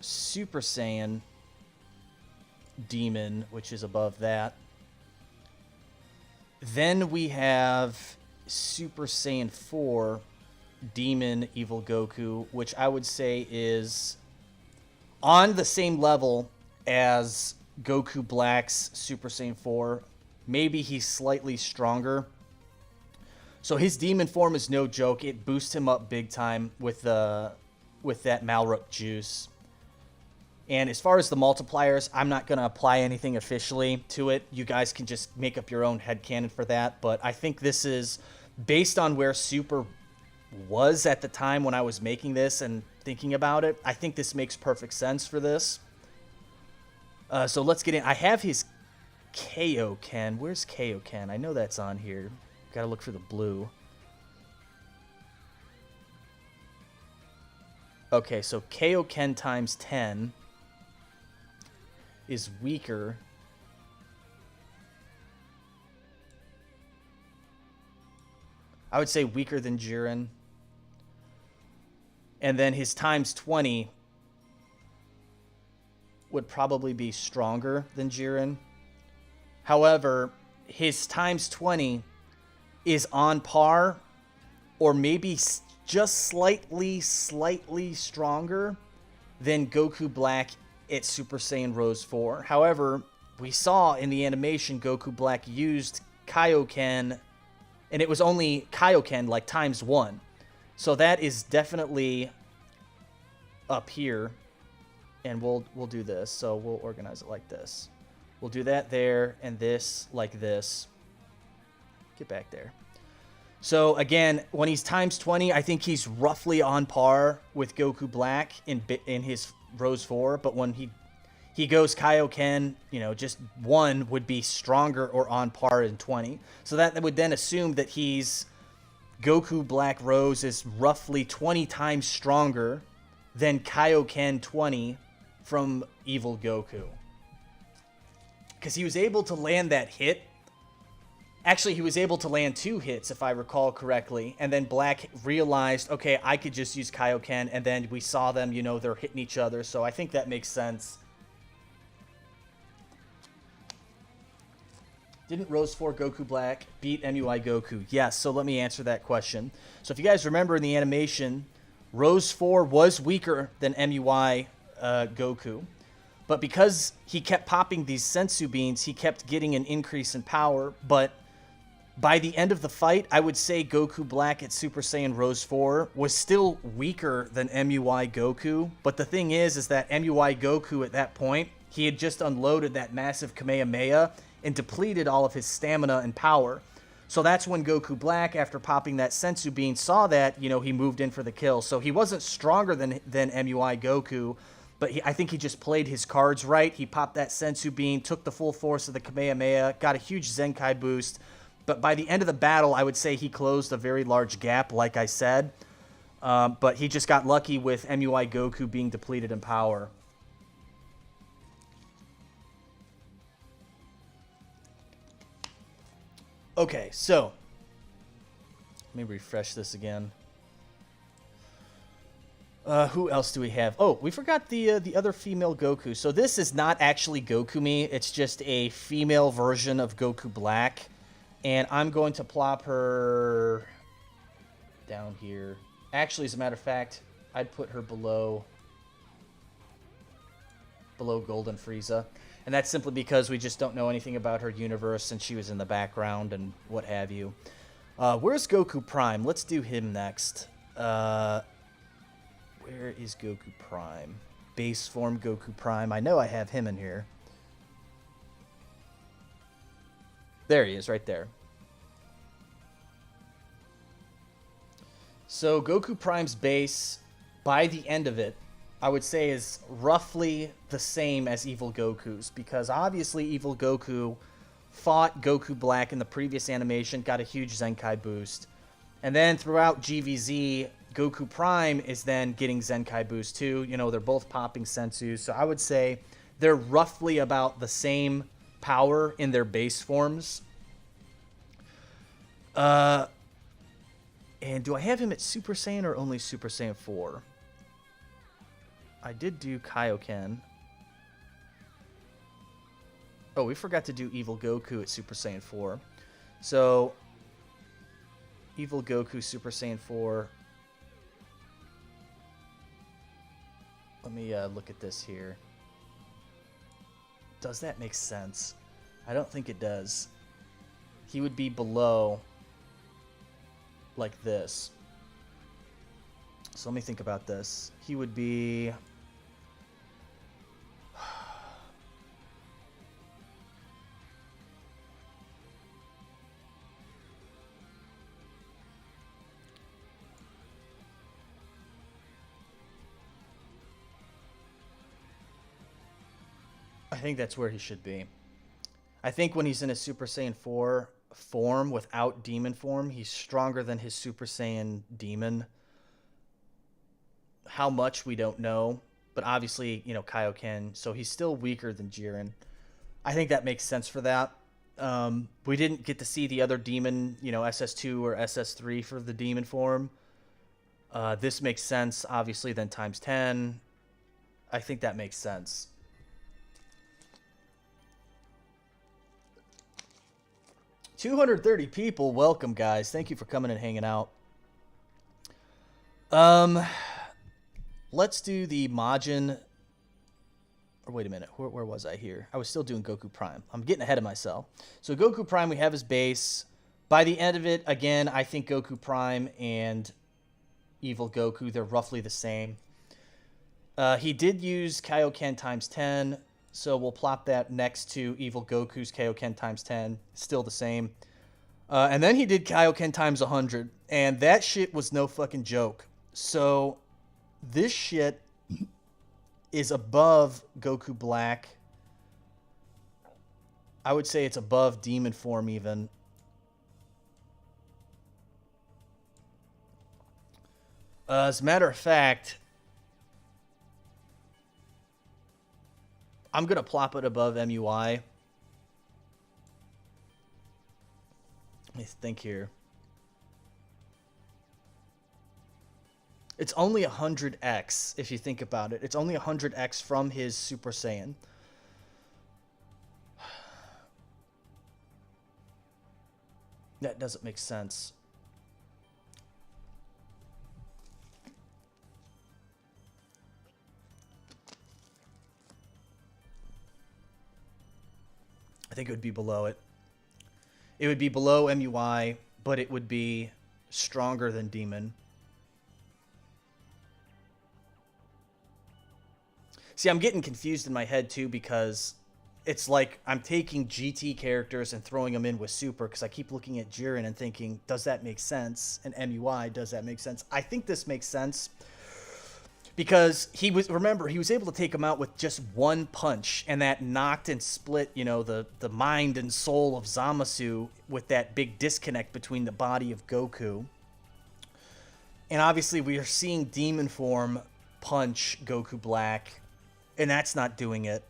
S1: Super Saiyan demon, which is above that. Then we have Super Saiyan 4 demon Evil Goku, which I would say is on the same level as Goku Black's Super Saiyan 4. Maybe he's slightly stronger. So his demon form is no joke. It boosts him up big time with that Malrook juice. And as far as the multipliers, I'm not going to apply anything officially to it. You guys can just make up your own headcanon for that. But I think this is based on where Super was at the time when I was making this and thinking about it, I think this makes perfect sense for this. So let's get in. I have his Kaioken. Where's Kaioken? I know that's on here. Gotta look for the blue. Okay, so Kaioken times 10 is weaker. I would say weaker than Jiren. And then his times 20 would probably be stronger than Jiren. However, his times 20 is on par or maybe just slightly stronger than Goku Black at Super Saiyan Rose 4. However, we saw in the animation Goku Black used Kaioken, and it was only Kaioken like times 1. So that is definitely up here, and we'll do this. So we'll organize it like this. We'll do that there, and this like this. Get back there. So again, when he's times 20, I think he's roughly on par with Goku Black in his Rose 4. But when he goes Kaioken, you know, just 1 would be stronger or on par in 20. So that would then assume that he's Goku Black Rose is roughly 20 times stronger than Kaioken 20 from Evil Goku. Because he was able to land that hit. Actually, he was able to land 2 hits, if I recall correctly. And then Black realized, okay, I could just use Kaioken. And then we saw them, you know, they're hitting each other. So I think that makes sense. Didn't Rose 4 Goku Black beat MUI Goku? Yes, so let me answer that question. So if you guys remember in the animation, Rose 4 was weaker than MUI Goku. But because he kept popping these Sensu Beans, he kept getting an increase in power. But by the end of the fight, I would say Goku Black at Super Saiyan Rose 4 was still weaker than MUI Goku. But the thing is that MUI Goku at that point, he had just unloaded that massive Kamehameha and depleted all of his stamina and power. So that's when Goku Black, after popping that Sensu Bean, saw that, you know, he moved in for the kill. So he wasn't stronger than MUI Goku, but I think he just played his cards right. He popped that Sensu Bean, took the full force of the Kamehameha, got a huge Zenkai boost. But by the end of the battle, I would say he closed a very large gap, like I said. But he just got lucky with MUI Goku being depleted in power. Okay, so let me refresh this again. Who else do we have? Oh, we forgot the other female Goku. So this is not actually Gokumi. It's just a female version of Goku Black. And I'm going to plop her down here. Actually, as a matter of fact, I'd put her below Golden Frieza. And that's simply because we just don't know anything about her universe since she was in the background and what have you. Where's Goku Prime? Let's do him next. Where is Goku Prime? Base form Goku Prime. I know I have him in here. There he is, right there. So Goku Prime's base, by the end of it, I would say is roughly the same as Evil Goku's, because obviously Evil Goku fought Goku Black in the previous animation, got a huge Zenkai boost. And then throughout GVZ, Goku Prime is then getting Zenkai boost too. You know, they're both popping Sensu. So I would say they're roughly about the same power in their base forms. And do I have him at Super Saiyan or only Super Saiyan 4? I did do Kaioken. Oh, we forgot to do Evil Goku at Super Saiyan 4. So, Evil Goku, Super Saiyan 4. Let me look at this here. Does that make sense? I don't think it does. He would be below like this. So let me think about this. He would be... think that's where he should be. I think when he's in a Super Saiyan 4 form without demon form, he's stronger than his Super Saiyan demon. How much, we don't know. But obviously, you know, Kaioken, so he's still weaker than Jiren. I think that makes sense for that. We didn't get to see the other demon, you know, SS2 or SS3 for the demon form. This makes sense, obviously, then times 10. I think that makes sense. $230 people. Welcome, guys. Thank you for coming and hanging out. Let's do the Majin. Or wait a minute. Where was I here? I was still doing Goku Prime. I'm getting ahead of myself. So Goku Prime, we have his base. By the end of it, again, I think Goku Prime and Evil Goku, they're roughly the same. He did use Kaioken times 10, so we'll plop that next to Evil Goku's Kaioken times 10. Still the same. And then he did Kaioken times 100, and that shit was no fucking joke. So this shit is above Goku Black. I would say it's above Demon Form even. As a matter of fact, I'm going to plop it above MUI. Let me think here. It's only 100x, if you think about it. It's only 100x from his Super Saiyan. That doesn't make sense. I think it would be below it. It would be below MUI, but it would be stronger than Demon. See, I'm getting confused in my head, too, because it's like I'm taking GT characters and throwing them in with Super, because I keep looking at Jiren and thinking, does that make sense? And MUI, does that make sense? I think this makes sense. Because he was, remember, he was able to take him out with just one punch, and that knocked and split, you know, the mind and soul of Zamasu with that big disconnect between the body of Goku. And obviously we are seeing Demon Form punch Goku Black, and that's not doing it.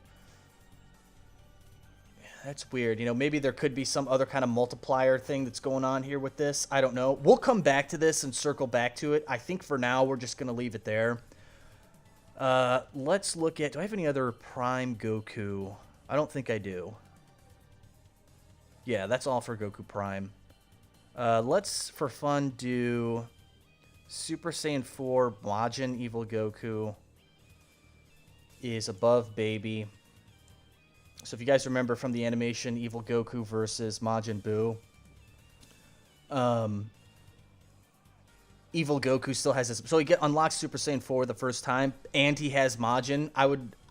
S1: That's weird. You know, maybe there could be some other kind of multiplier thing that's going on here with this. I don't know. We'll come back to this and circle back to it. I think for now we're just going to leave it there. Let's look at... Do I have any other Prime Goku? I don't think I do. Yeah, that's all for Goku Prime. Let's, for fun, do Super Saiyan 4 Majin Evil Goku is above Baby. So if you guys remember from the animation, Evil Goku versus Majin Buu, Evil Goku still has this. So he unlocks Super Saiyan 4 the first time, and he has Majin. I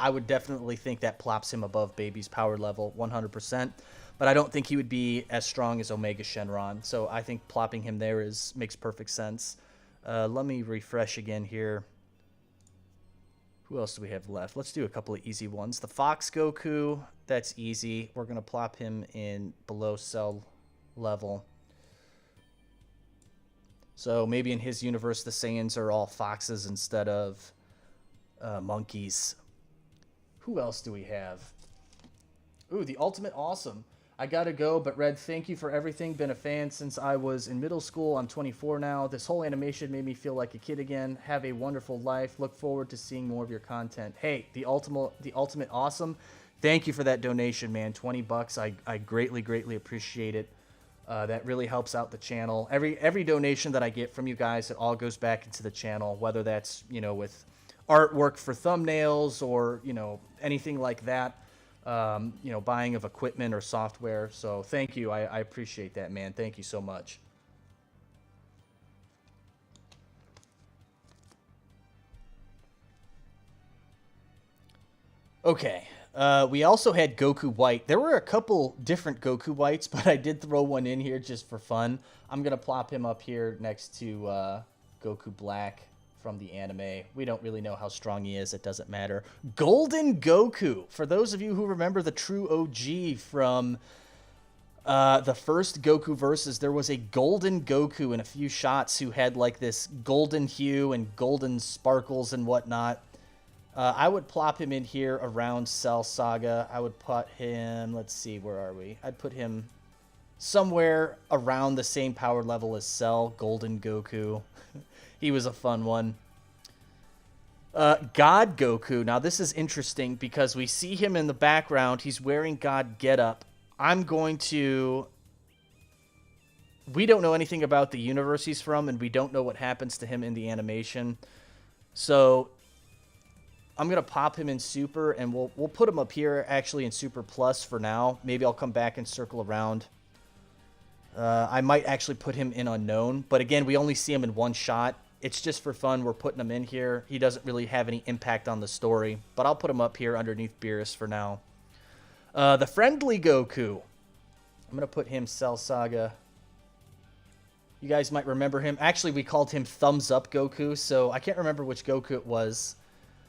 S1: would definitely think that plops him above Baby's power level 100%. But I don't think he would be as strong as Omega Shenron. So I think plopping him there makes perfect sense. Let me refresh again here. Who else do we have left? Let's do a couple of easy ones. The Fox Goku, that's easy. We're going to plop him in below Cell level. So maybe in his universe, the Saiyans are all foxes instead of monkeys. Who else do we have? Ooh, the Ultimate Awesome. I gotta go, but Red, thank you for everything. Been a fan since I was in middle school. I'm 24 now. This whole animation made me feel like a kid again. Have a wonderful life. Look forward to seeing more of your content. Hey, the Ultimate Awesome. Thank you for that donation, man. 20 bucks. I greatly, greatly appreciate it. That really helps out the channel. Every donation that I get from you guys, it all goes back into the channel, whether that's, you know, with artwork for thumbnails or, you know, anything like that. You know, buying of equipment or software. So thank you. I appreciate that, man. Thank you so much. Okay. We also had Goku White. There were a couple different Goku Whites, but I did throw one in here just for fun. I'm going to plop him up here next to Goku Black. from the anime. We don't really know how strong he is. It doesn't matter. Golden Goku. For those of you who remember the true OG from the first Goku Versus, there was a golden Goku in a few shots who had like this golden hue and golden sparkles and whatnot. I would plop him in here around Cell Saga. I would put him, let's see, where are we? I'd put him somewhere around the same power level as Cell, Golden Goku. He was a fun one. God Goku. Now, this is interesting because we see him in the background. He's wearing God getup. I'm going to... We don't know anything about the universe he's from, and we don't know what happens to him in the animation. So, I'm going to pop him in Super, and we'll put him up here, actually, in Super Plus for now. Maybe I'll come back and circle around. I might actually put him in Unknown, but again, we only see him in one shot. It's just for fun. We're putting him in here. He doesn't really have any impact on the story, but I'll put him up here underneath Beerus for now. The Friendly Goku. I'm going to put him Cell Saga. You guys might remember him. Actually, we called him Thumbs Up Goku, so I can't remember which Goku it was.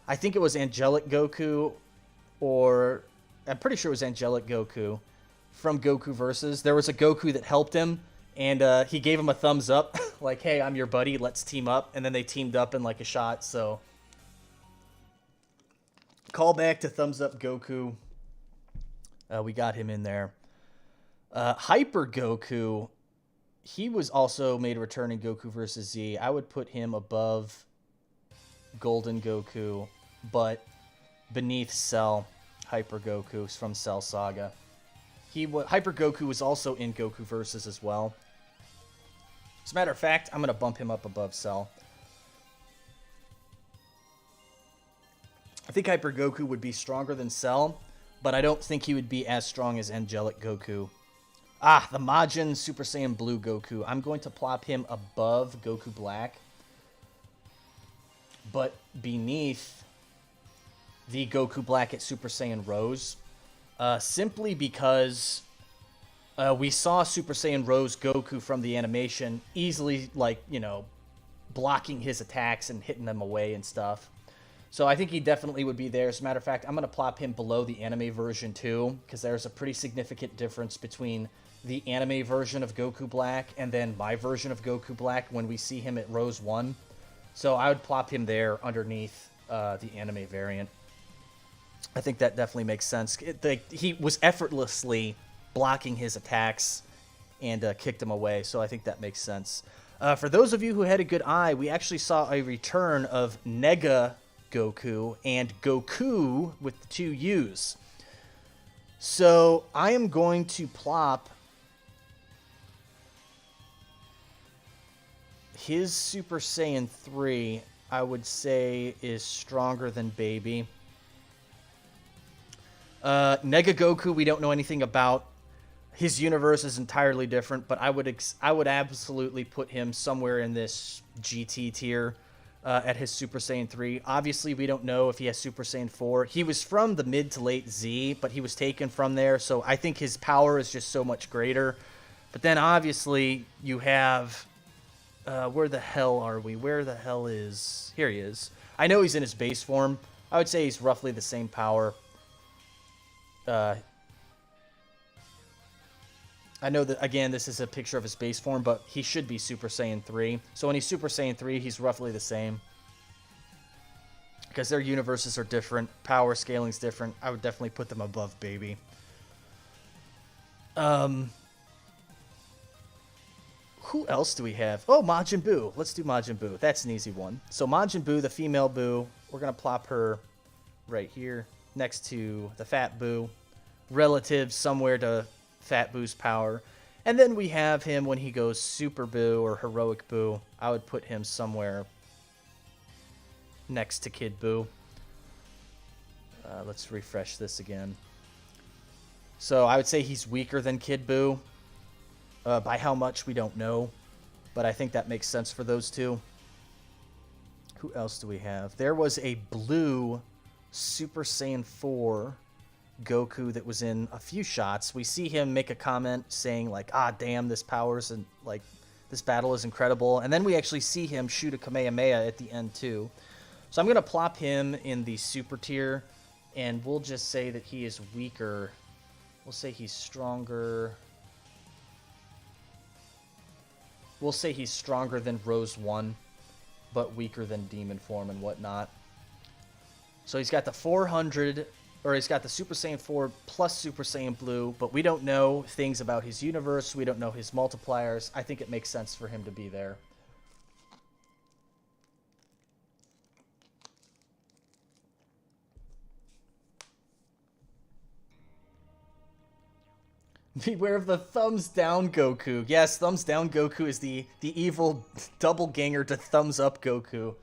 S1: I think it was Angelic Goku, or I'm pretty sure it was Angelic Goku from Goku Versus. There was a Goku that helped him, and he gave him a thumbs up, like, hey, I'm your buddy, let's team up. And then they teamed up in like a shot, so call back to Thumbs Up Goku. We got him in there. Hyper Goku, he was also made a return in Goku Versus Z. I would put him above Golden Goku, but beneath Cell. Hyper Goku from Cell Saga. Hyper Goku was also in Goku Versus as well. As a matter of fact, I'm going to bump him up above Cell. I think Hyper Goku would be stronger than Cell, but I don't think he would be as strong as Angelic Goku. Ah, the Majin Super Saiyan Blue Goku. I'm going to plop him above Goku Black, but beneath the Goku Black at Super Saiyan Rose. Simply because we saw Super Saiyan Rose Goku from the animation easily, like, you know, blocking his attacks and hitting them away and stuff. So I think he definitely would be there. As a matter of fact, I'm going to plop him below the anime version too, because there's a pretty significant difference between the anime version of Goku Black and then my version of Goku Black when we see him at Rose 1. So I would plop him there underneath the anime variant. I think that definitely makes sense. He was effortlessly blocking his attacks and kicked him away, so I think that makes sense. For those of you who had a good eye, we actually saw a return of Nega Goku and Goku with the 2 U's. So I am going to plop his Super Saiyan 3, I would say, is stronger than Baby. Nega Goku, we don't know anything about. His universe is entirely different, but I would absolutely put him somewhere in this GT tier at his Super Saiyan 3. Obviously, we don't know if he has Super Saiyan 4. He was from the mid to late Z, but he was taken from there, so I think his power is just so much greater. But then, obviously, you have... where the hell are we? Where the hell is... Here he is. I know he's in his base form. I would say he's roughly the same power. I know that, again, this is a picture of his base form, but he should be Super Saiyan 3. So when he's Super Saiyan 3, he's roughly the same. Because their universes are different. Power scaling's different. I would definitely put them above Baby. Who else do we have? Oh, Majin Buu. Let's do Majin Buu. That's an easy one. So Majin Buu, the female Buu, we're going to plop her right here next to the Fat Buu. Relative somewhere to Fat Boo's power. And then we have him when he goes Super Buu or Heroic Buu. I would put him somewhere next to Kid Buu. Let's refresh this again. So I would say he's weaker than Kid Buu. By how much, we don't know. But I think that makes sense for those two. Who else do we have? There was a blue Super Saiyan 4 Goku that was in a few shots. We see him make a comment saying, like, ah, damn, this power's and like This battle is incredible. And then we actually see him shoot a Kamehameha at the end too. So I'm going to plop him in the super tier, and we'll just say that he is weaker. We'll say he's stronger. We'll say he's stronger than Rose 1, but weaker than Demon Form and whatnot. So he's got the 400, or he's got the Super Saiyan 4 plus Super Saiyan Blue, but we don't know things about his universe. We don't know his multipliers. I think it makes sense for him to be there. Beware of the thumbs down Goku. Yes, thumbs down Goku is the evil double ganger to thumbs up Goku.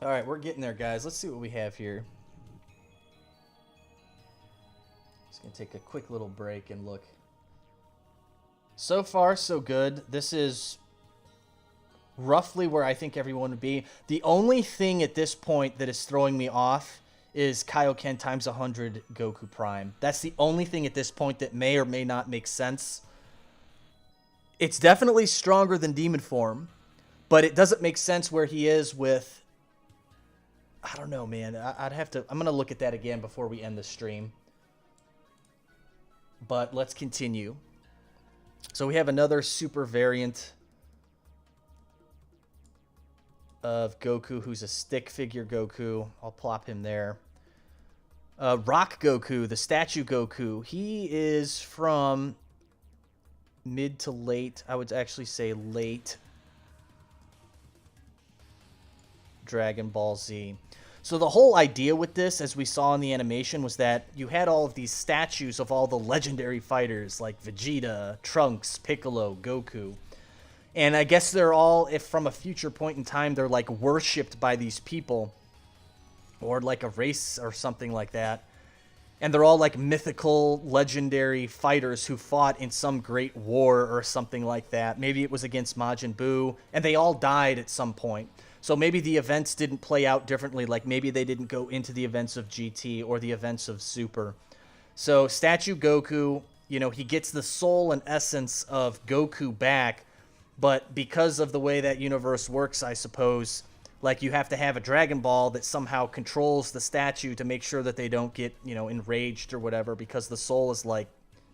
S1: Alright, we're getting there, guys. Let's see what we have here. Just gonna take a quick little break and look. So far, so good. This is roughly where I think everyone would be. The only thing at this point that is throwing me off is Kaioken times 100 Goku Prime. That's the only thing at this point that may or may not make sense. It's definitely stronger than Demon Form, but it doesn't make sense where he is with... I don't know, man. I'd have to... I'm going to look at that again before we end the stream. But let's continue. So we have another super variant of Goku, who's a stick figure Goku. I'll plop him there. Rock Goku, the statue Goku. He is from mid to late. I would actually say late Dragon Ball Z. So the whole idea with this, as we saw in the animation, was that you had all of these statues of all the legendary fighters like Vegeta, Trunks, Piccolo, Goku. And I guess they're all, if from a future point in time, they're like worshipped by these people, or like a race or something like that. And they're all like mythical, legendary fighters who fought in some great war or something like that. Maybe it was against Majin Buu, and they all died at some point. So maybe the events didn't play out differently, like maybe they didn't go into the events of GT or the events of Super. So Statue Goku, you know, he gets the soul and essence of Goku back, but because of the way that universe works, I suppose, like you have to have a Dragon Ball that somehow controls the statue to make sure that they don't get, you know, enraged or whatever, because the soul is like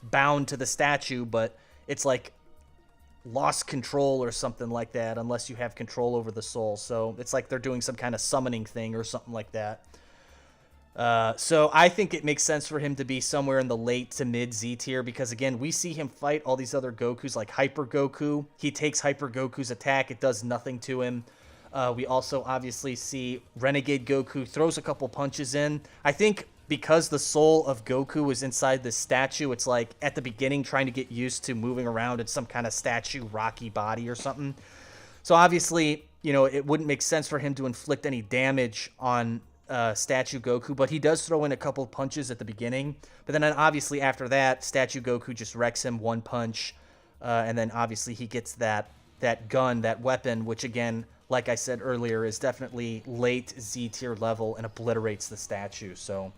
S1: bound to the statue, but it's like lost control or something like that unless you have control over the soul. So it's like they're doing some kind of summoning thing or something like that. So I think it makes sense for him to be somewhere in the late to mid Z tier, because again, we see him fight all these other Gokus like Hyper Goku. He takes Hyper Goku's attack. It does nothing to him. We also obviously see Renegade Goku throws a couple punches in. I think because the soul of Goku was inside the statue, it's like at the beginning trying to get used to moving around in some kind of statue rocky body or something. So obviously, you know, it wouldn't make sense for him to inflict any damage on Statue Goku, but he does throw in a couple punches at the beginning. But then obviously after that, Statue Goku just wrecks him one punch. And then obviously he gets that gun, that weapon, which again, like I said earlier, is definitely late Z tier level and obliterates the statue. So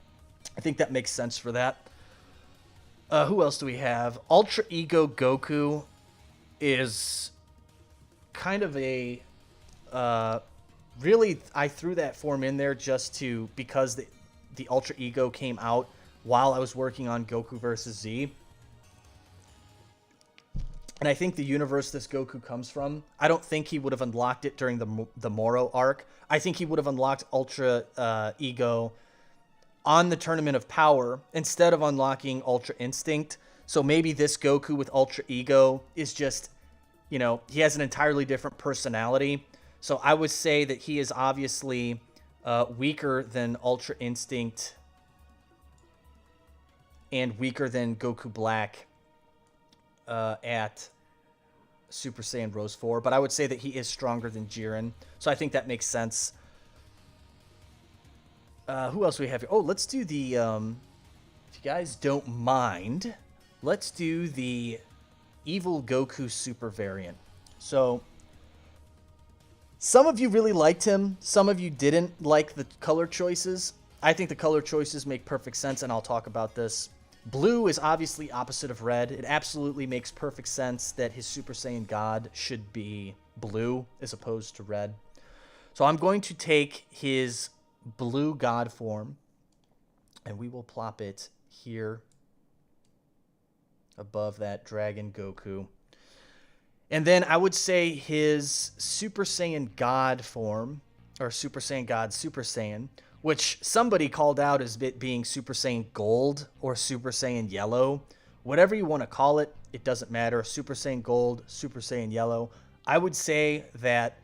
S1: I think that makes sense for that. Who else do we have? Ultra Ego Goku is kind of a... really, I threw that form in there just to... because the Ultra Ego came out while I was working on Goku Versus Z. And I think the universe this Goku comes from, I don't think he would have unlocked it during the Moro arc. I think he would have unlocked Ultra Ego on the Tournament of Power instead of unlocking Ultra Instinct. So maybe this Goku with Ultra Ego is just, you know, he has an entirely different personality. So I would say that he is obviously weaker than Ultra Instinct and weaker than Goku Black at Super Saiyan Rose 4, but I would say that he is stronger than Jiren, so I think that makes sense. Who else do we have here? Oh, let's do the, if you guys don't mind, let's do the Evil Goku Super variant. So, some of you really liked him, some of you didn't like the color choices. I think the color choices make perfect sense, and I'll talk about this. Blue is obviously opposite of red. It absolutely makes perfect sense that his Super Saiyan God should be blue as opposed to red. So I'm going to take his blue God form, and we will plop it here above that Dragon Goku. And then I would say his Super Saiyan God form, or Super Saiyan God Super Saiyan, which somebody called out as it being Super Saiyan Gold or Super Saiyan Yellow. Whatever you want to call it, it doesn't matter. Super Saiyan Gold, Super Saiyan Yellow. I would say that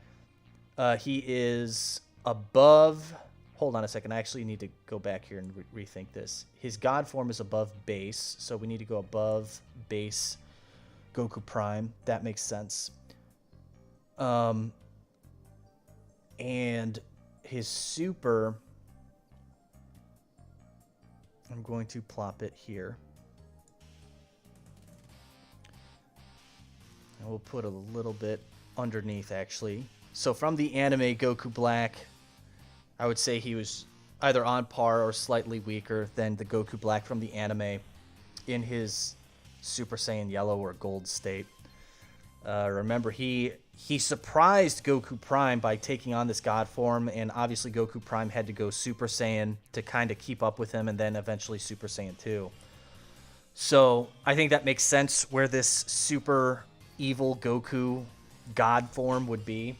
S1: he is above... Hold on a second. I actually need to go back here and rethink this. His God form is above base, so we need to go above base Goku Prime. That makes sense. And his super... I'm going to plop it here. And we'll put a little bit underneath, actually. So from the anime Goku Black, I would say he was either on par or slightly weaker than the Goku Black from the anime in his Super Saiyan Yellow or Gold state. Remember, he surprised Goku Prime by taking on this God form, and obviously Goku Prime had to go Super Saiyan to kind of keep up with him, and then eventually Super Saiyan 2. So I think that makes sense where this super evil Goku God form would be.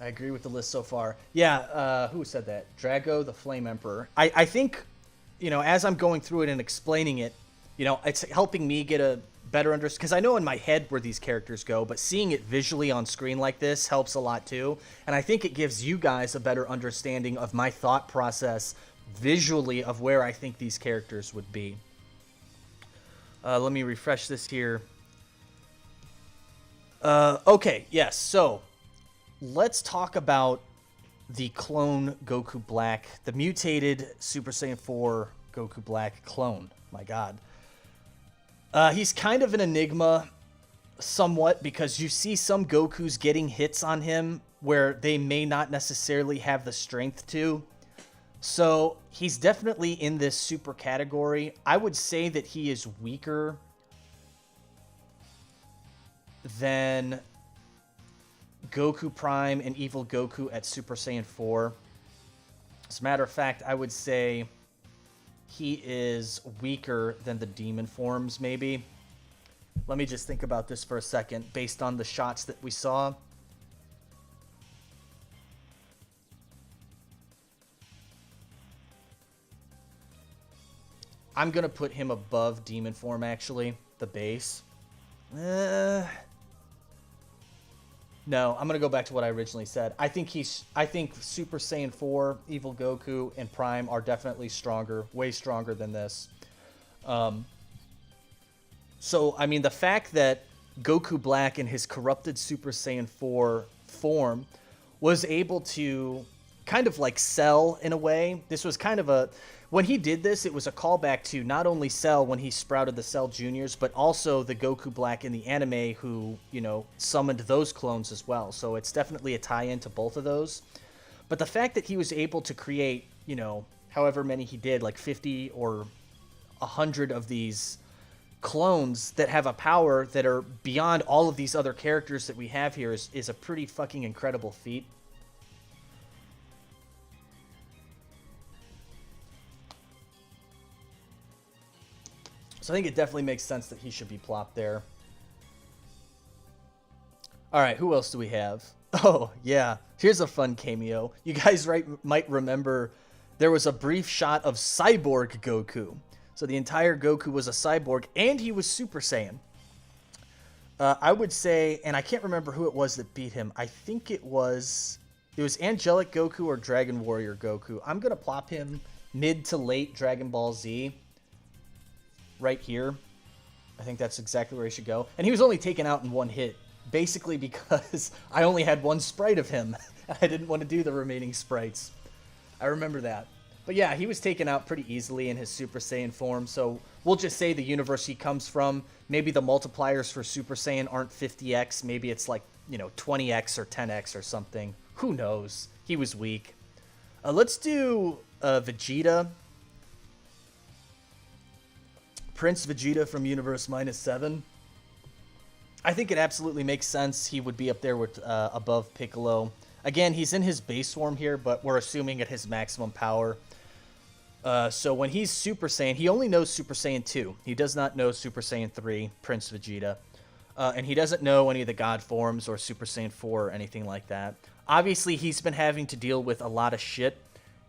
S1: I agree with the list so far. Yeah, who said that? Drago, the Flame Emperor. I think, you know, as I'm going through it and explaining it, you know, it's helping me get a better understanding. Because I know in my head where these characters go, but seeing it visually on screen like this helps a lot too. And I think it gives you guys a better understanding of my thought process visually of where I think these characters would be. Let me refresh this here. Okay, yes, so... let's talk about the clone Goku Black, the mutated Super Saiyan 4 Goku Black clone. My God. He's kind of an enigma, somewhat, because you see some Gokus getting hits on him where they may not necessarily have the strength to. So he's definitely in this super category. I would say that he is weaker than Goku Prime and Evil Goku at Super Saiyan 4. As a matter of fact, I would say he is weaker than the demon forms, maybe. Let me just think about this for a second, based on the shots that we saw. I'm going to put him above demon form, actually, the base. No, I'm going to go back to what I originally said. I think Super Saiyan 4, Evil Goku, and Prime are definitely stronger, way stronger than this. So, I mean, the fact that Goku Black in his corrupted Super Saiyan 4 form was able to kind of like Cell in a way. This was kind of a... when he did this, it was a callback to not only Cell when he sprouted the Cell Juniors, but also the Goku Black in the anime who, you know, summoned those clones as well. So it's definitely a tie-in to both of those. But the fact that he was able to create, you know, however many he did, like 50 or 100 of these clones that have a power that are beyond all of these other characters that we have here is a pretty fucking incredible feat. So I think it definitely makes sense that he should be plopped there. All right, who else do we have? Oh, yeah. Here's a fun cameo. You guys might remember there was a brief shot of Cyborg Goku. So the entire Goku was a cyborg, and he was Super Saiyan. I would say, and I can't remember who it was that beat him. I think it was Angelic Goku or Dragon Warrior Goku. I'm going to plop him mid to late Dragon Ball Z. Right here. I think that's exactly where he should go. And he was only taken out in one hit, basically because I only had one sprite of him. I didn't want to do the remaining sprites. I remember that. But yeah, he was taken out pretty easily in his Super Saiyan form, so we'll just say the universe he comes from, maybe the multipliers for Super Saiyan aren't 50x, maybe it's like, you know, 20x or 10x or something. Who knows? He was weak. Let's do Vegeta. Prince Vegeta from Universe -7. I think it absolutely makes sense. He would be up there with above Piccolo. Again, he's in his base form here, but we're assuming at his maximum power. So when he's Super Saiyan, he only knows Super Saiyan 2. He does not know Super Saiyan 3, Prince Vegeta. And he doesn't know any of the God forms or Super Saiyan 4 or anything like that. Obviously, he's been having to deal with a lot of shit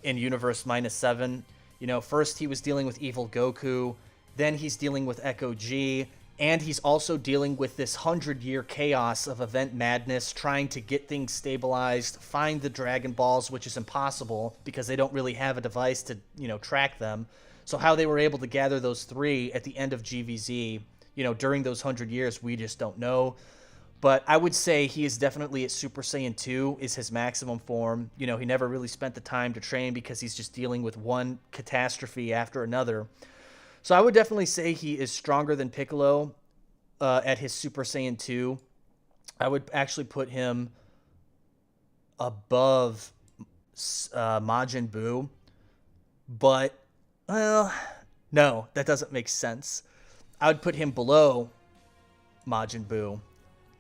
S1: in Universe -7. You know, first he was dealing with evil Goku, then he's dealing with Echo G, and he's also dealing with this 100-year chaos of event madness, trying to get things stabilized, find the Dragon Balls, which is impossible because they don't really have a device to, you know, track them. So how they were able to gather those three at the end of GVZ, you know, during those 100 years, we just don't know. But I would say he is definitely at Super Saiyan 2 is his maximum form. You know, he never really spent the time to train because he's just dealing with one catastrophe after another. So I would definitely say he is stronger than Piccolo at his Super Saiyan 2. I would actually put him above Majin Buu. But, well, no, that doesn't make sense. I would put him below Majin Buu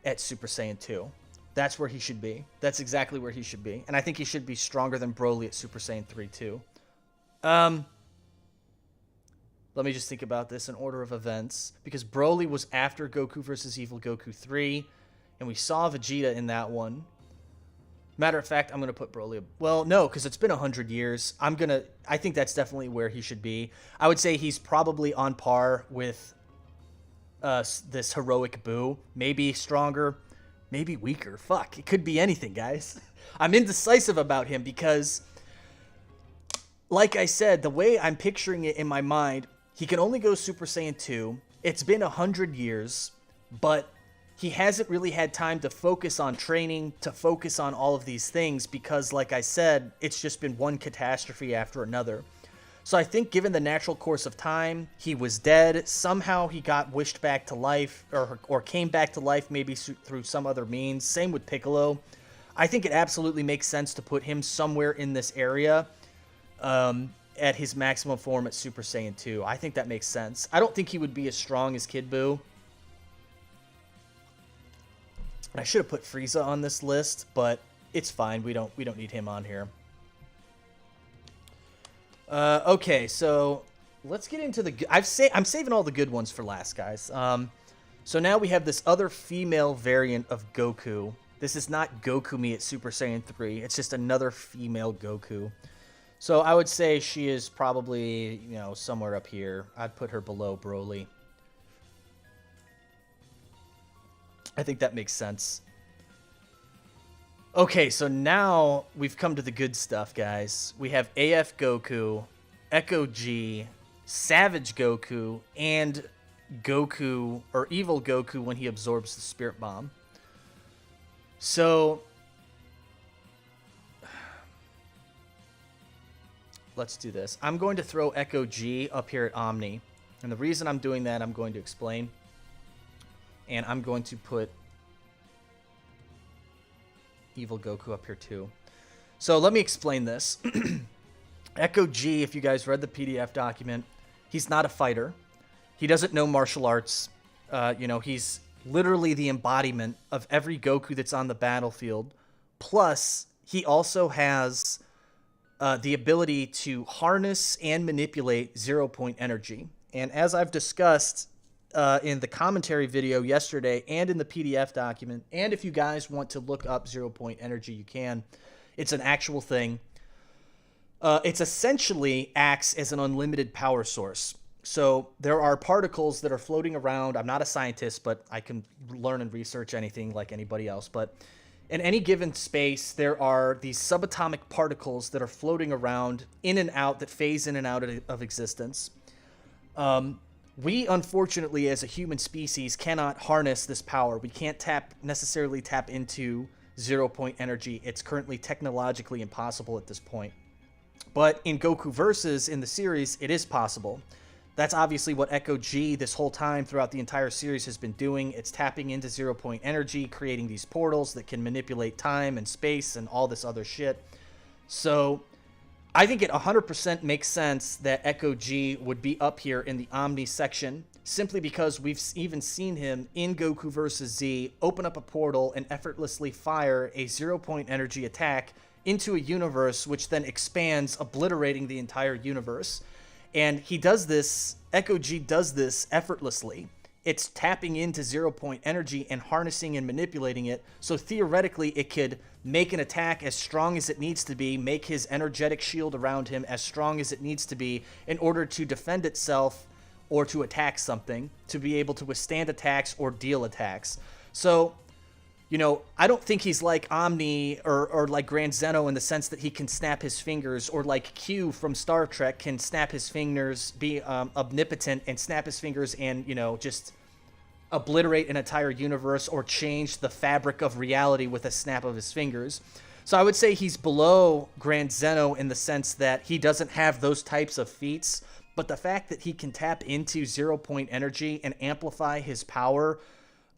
S1: at Super Saiyan 2. That's where he should be. That's exactly where he should be. And I think he should be stronger than Broly at Super Saiyan 3 too. Let me just think about this in order of events. Because Broly was after Goku versus Evil Goku 3. And we saw Vegeta in that one. Matter of fact, I'm going to put Broly... Well, no, because it's been 100 years. I think that's definitely where he should be. I would say he's probably on par with this heroic Buu. Maybe stronger, maybe weaker. Fuck, it could be anything, guys. I'm indecisive about him because, like I said, the way I'm picturing it in my mind... He can only go Super Saiyan 2. It's been 100 years, but he hasn't really had time to focus on training, to focus on all of these things because, like I said, it's just been one catastrophe after another. So I think given the natural course of time, he was dead. Somehow he got wished back to life or came back to life maybe through some other means. Same with Piccolo. I think it absolutely makes sense to put him somewhere in this area. At his maximum form at Super Saiyan 2. I think that makes sense. I don't think he would be as strong as Kid Buu. I should have put Frieza on this list, but it's fine. We don't need him on here. Okay, so let's get into the... I'm saving all the good ones for last, guys. So now we have this other female variant of Goku. This is not Goku-me at Super Saiyan 3. It's just another female Goku. So I would say she is probably, you know, somewhere up here. I'd put her below Broly. I think that makes sense. Okay, so now we've come to the good stuff, guys. We have AF Goku, Echo G, Savage Goku, and Goku, or Evil Goku when he absorbs the Spirit Bomb. So... let's do this. I'm going to throw Echo G up here at Omni. And the reason I'm doing that, I'm going to explain. And I'm going to put Evil Goku up here too. So let me explain this. Echo G, if you guys read the PDF document, he's not a fighter. He doesn't know martial arts. You know, he's literally the embodiment of every Goku that's on the battlefield. Plus, he also has... the ability to harness and manipulate 0-point energy. And as I've discussed in the commentary video yesterday and in the PDF document, and if you guys want to look up 0-point energy, you can. It's an actual thing. It's essentially acts as an unlimited power source. So there are particles that are floating around. I'm not a scientist, but I can learn and research anything like anybody else. But in any given space, there are these subatomic particles that are floating around in and out, that phase in and out of existence. We, unfortunately, as a human species, cannot harness this power. We can't necessarily tap into 0-point energy. It's currently technologically impossible at this point. But in Goku Versus, in the series, it is possible. That's obviously what Echo G this whole time throughout the entire series has been doing. It's tapping into 0-point energy, creating these portals that can manipulate time and space and all this other shit. So I think it 100% makes sense that Echo G would be up here in the Omni section, simply because we've even seen him in Goku Versus Z open up a portal and effortlessly fire a 0-point energy attack into a universe, which then expands, obliterating the entire universe. And he does this, Echo G does this effortlessly. It's tapping into 0-point energy and harnessing and manipulating it. So theoretically, it could make an attack as strong as it needs to be, make his energetic shield around him as strong as it needs to be in order to defend itself or to attack something, to be able to withstand attacks or deal attacks. So, you know, I don't think he's like Omni or like Grand Zeno in the sense that he can snap his fingers, or like Q from Star Trek can snap his fingers, be omnipotent and snap his fingers and, you know, just obliterate an entire universe or change the fabric of reality with a snap of his fingers. So I would say he's below Grand Zeno in the sense that he doesn't have those types of feats, but the fact that he can tap into 0-point energy and amplify his power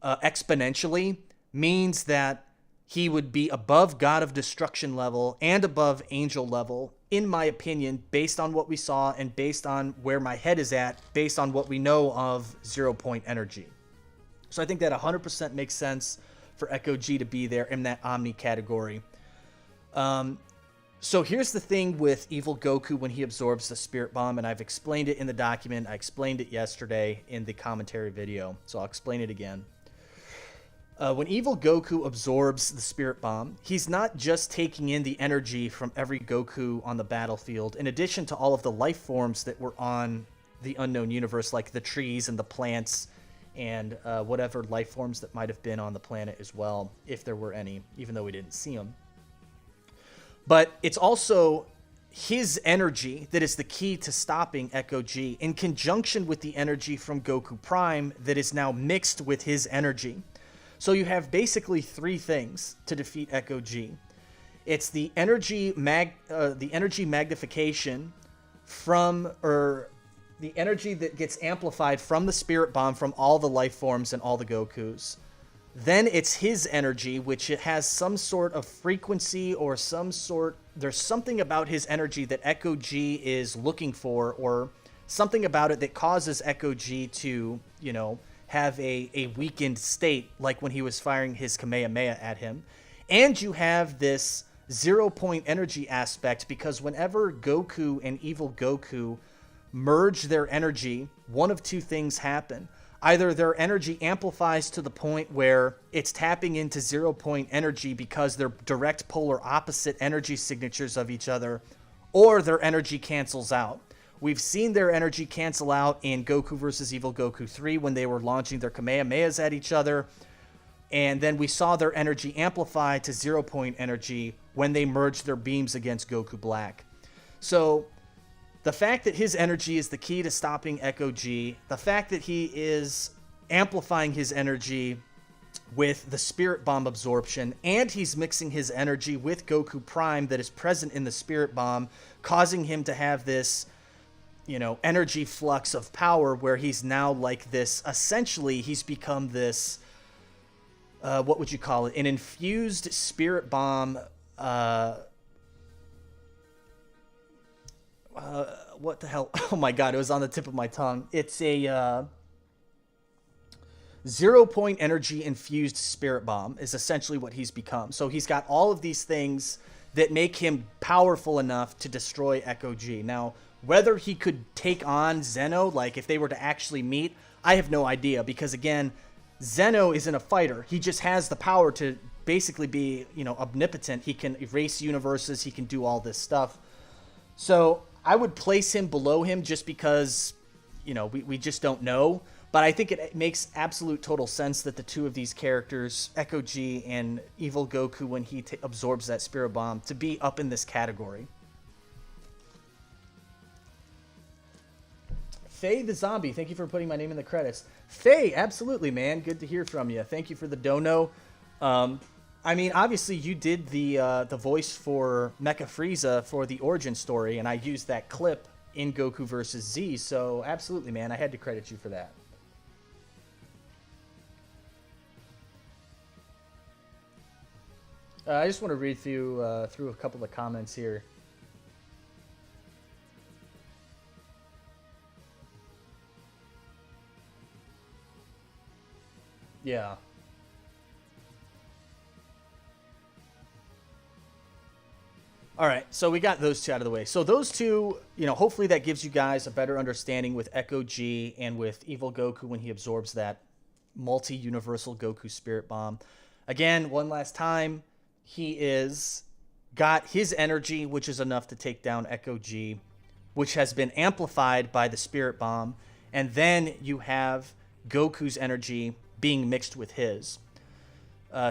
S1: exponentially means that he would be above God of Destruction level and above Angel level, in my opinion, based on what we saw and based on where my head is at, based on what we know of 0-point energy. So I think that 100% makes sense for Echo G to be there in that Omni category. So here's the thing with Evil Goku when he absorbs the Spirit Bomb, and I've explained it in the document. I explained it yesterday in the commentary video, so I'll explain it again. When Evil Goku absorbs the Spirit Bomb, he's not just taking in the energy from every Goku on the battlefield, in addition to all of the life forms that were on the unknown universe, like the trees and the plants and whatever life forms that might have been on the planet as well, if there were any, even though we didn't see them. But it's also his energy that is the key to stopping Echo G, in conjunction with the energy from Goku Prime that is now mixed with his energy. So you have basically three things to defeat Echo G. It's the energy magnification from, or the energy that gets amplified from the Spirit Bomb from all the life forms and all the Gokus. Then it's his energy, which it has some sort of frequency or there's something about his energy that Echo G is looking for, or something about it that causes Echo G to, you know, have a weakened state, like when he was firing his Kamehameha at him. And you have this 0-point energy aspect, because whenever Goku and Evil Goku merge their energy, one of two things happen. Either their energy amplifies to the point where it's tapping into 0-point energy because they're direct polar opposite energy signatures of each other, or their energy cancels out. We've seen their energy cancel out in Goku Versus Evil Goku 3 when they were launching their Kamehamehas at each other. And then we saw their energy amplify to 0-point energy when they merged their beams against Goku Black. So the fact that his energy is the key to stopping Echo G, the fact that he is amplifying his energy with the Spirit Bomb absorption, and he's mixing his energy with Goku Prime that is present in the Spirit Bomb, causing him to have this, you know, energy flux of power where he's now like this, essentially he's become this, what would you call it? An infused Spirit Bomb, what the hell? Oh my god, it was on the tip of my tongue. It's a 0-point energy infused Spirit Bomb is essentially what he's become. So he's got all of these things that make him powerful enough to destroy Echo G. Now, whether he could take on Zeno, like if they were to actually meet, I have no idea, because again, Zeno isn't a fighter. He just has the power to basically be, you know, omnipotent. He can erase universes. He can do all this stuff. So I would place him below him just because, you know, we just don't know. But I think it makes absolute total sense that the two of these characters, Echo G and Evil Goku, when he absorbs that Spirit Bomb, to be up in this category. Faye the Zombie, thank you for putting my name in the credits. Faye, absolutely, man. Good to hear from you. Thank you for the dono. I mean, obviously, you did the voice for Mecha Frieza for the origin story, and I used that clip in Goku Versus Z, so absolutely, man. I had to credit you for that. I just want to read through a couple of comments here. Yeah. All right, so we got those two out of the way. So those two, you know, hopefully that gives you guys a better understanding with Echo G and with Evil Goku when he absorbs that multi-universal Goku Spirit Bomb. Again, one last time, he is got his energy, which is enough to take down Echo G, which has been amplified by the Spirit Bomb, and then you have Goku's energy being mixed with his.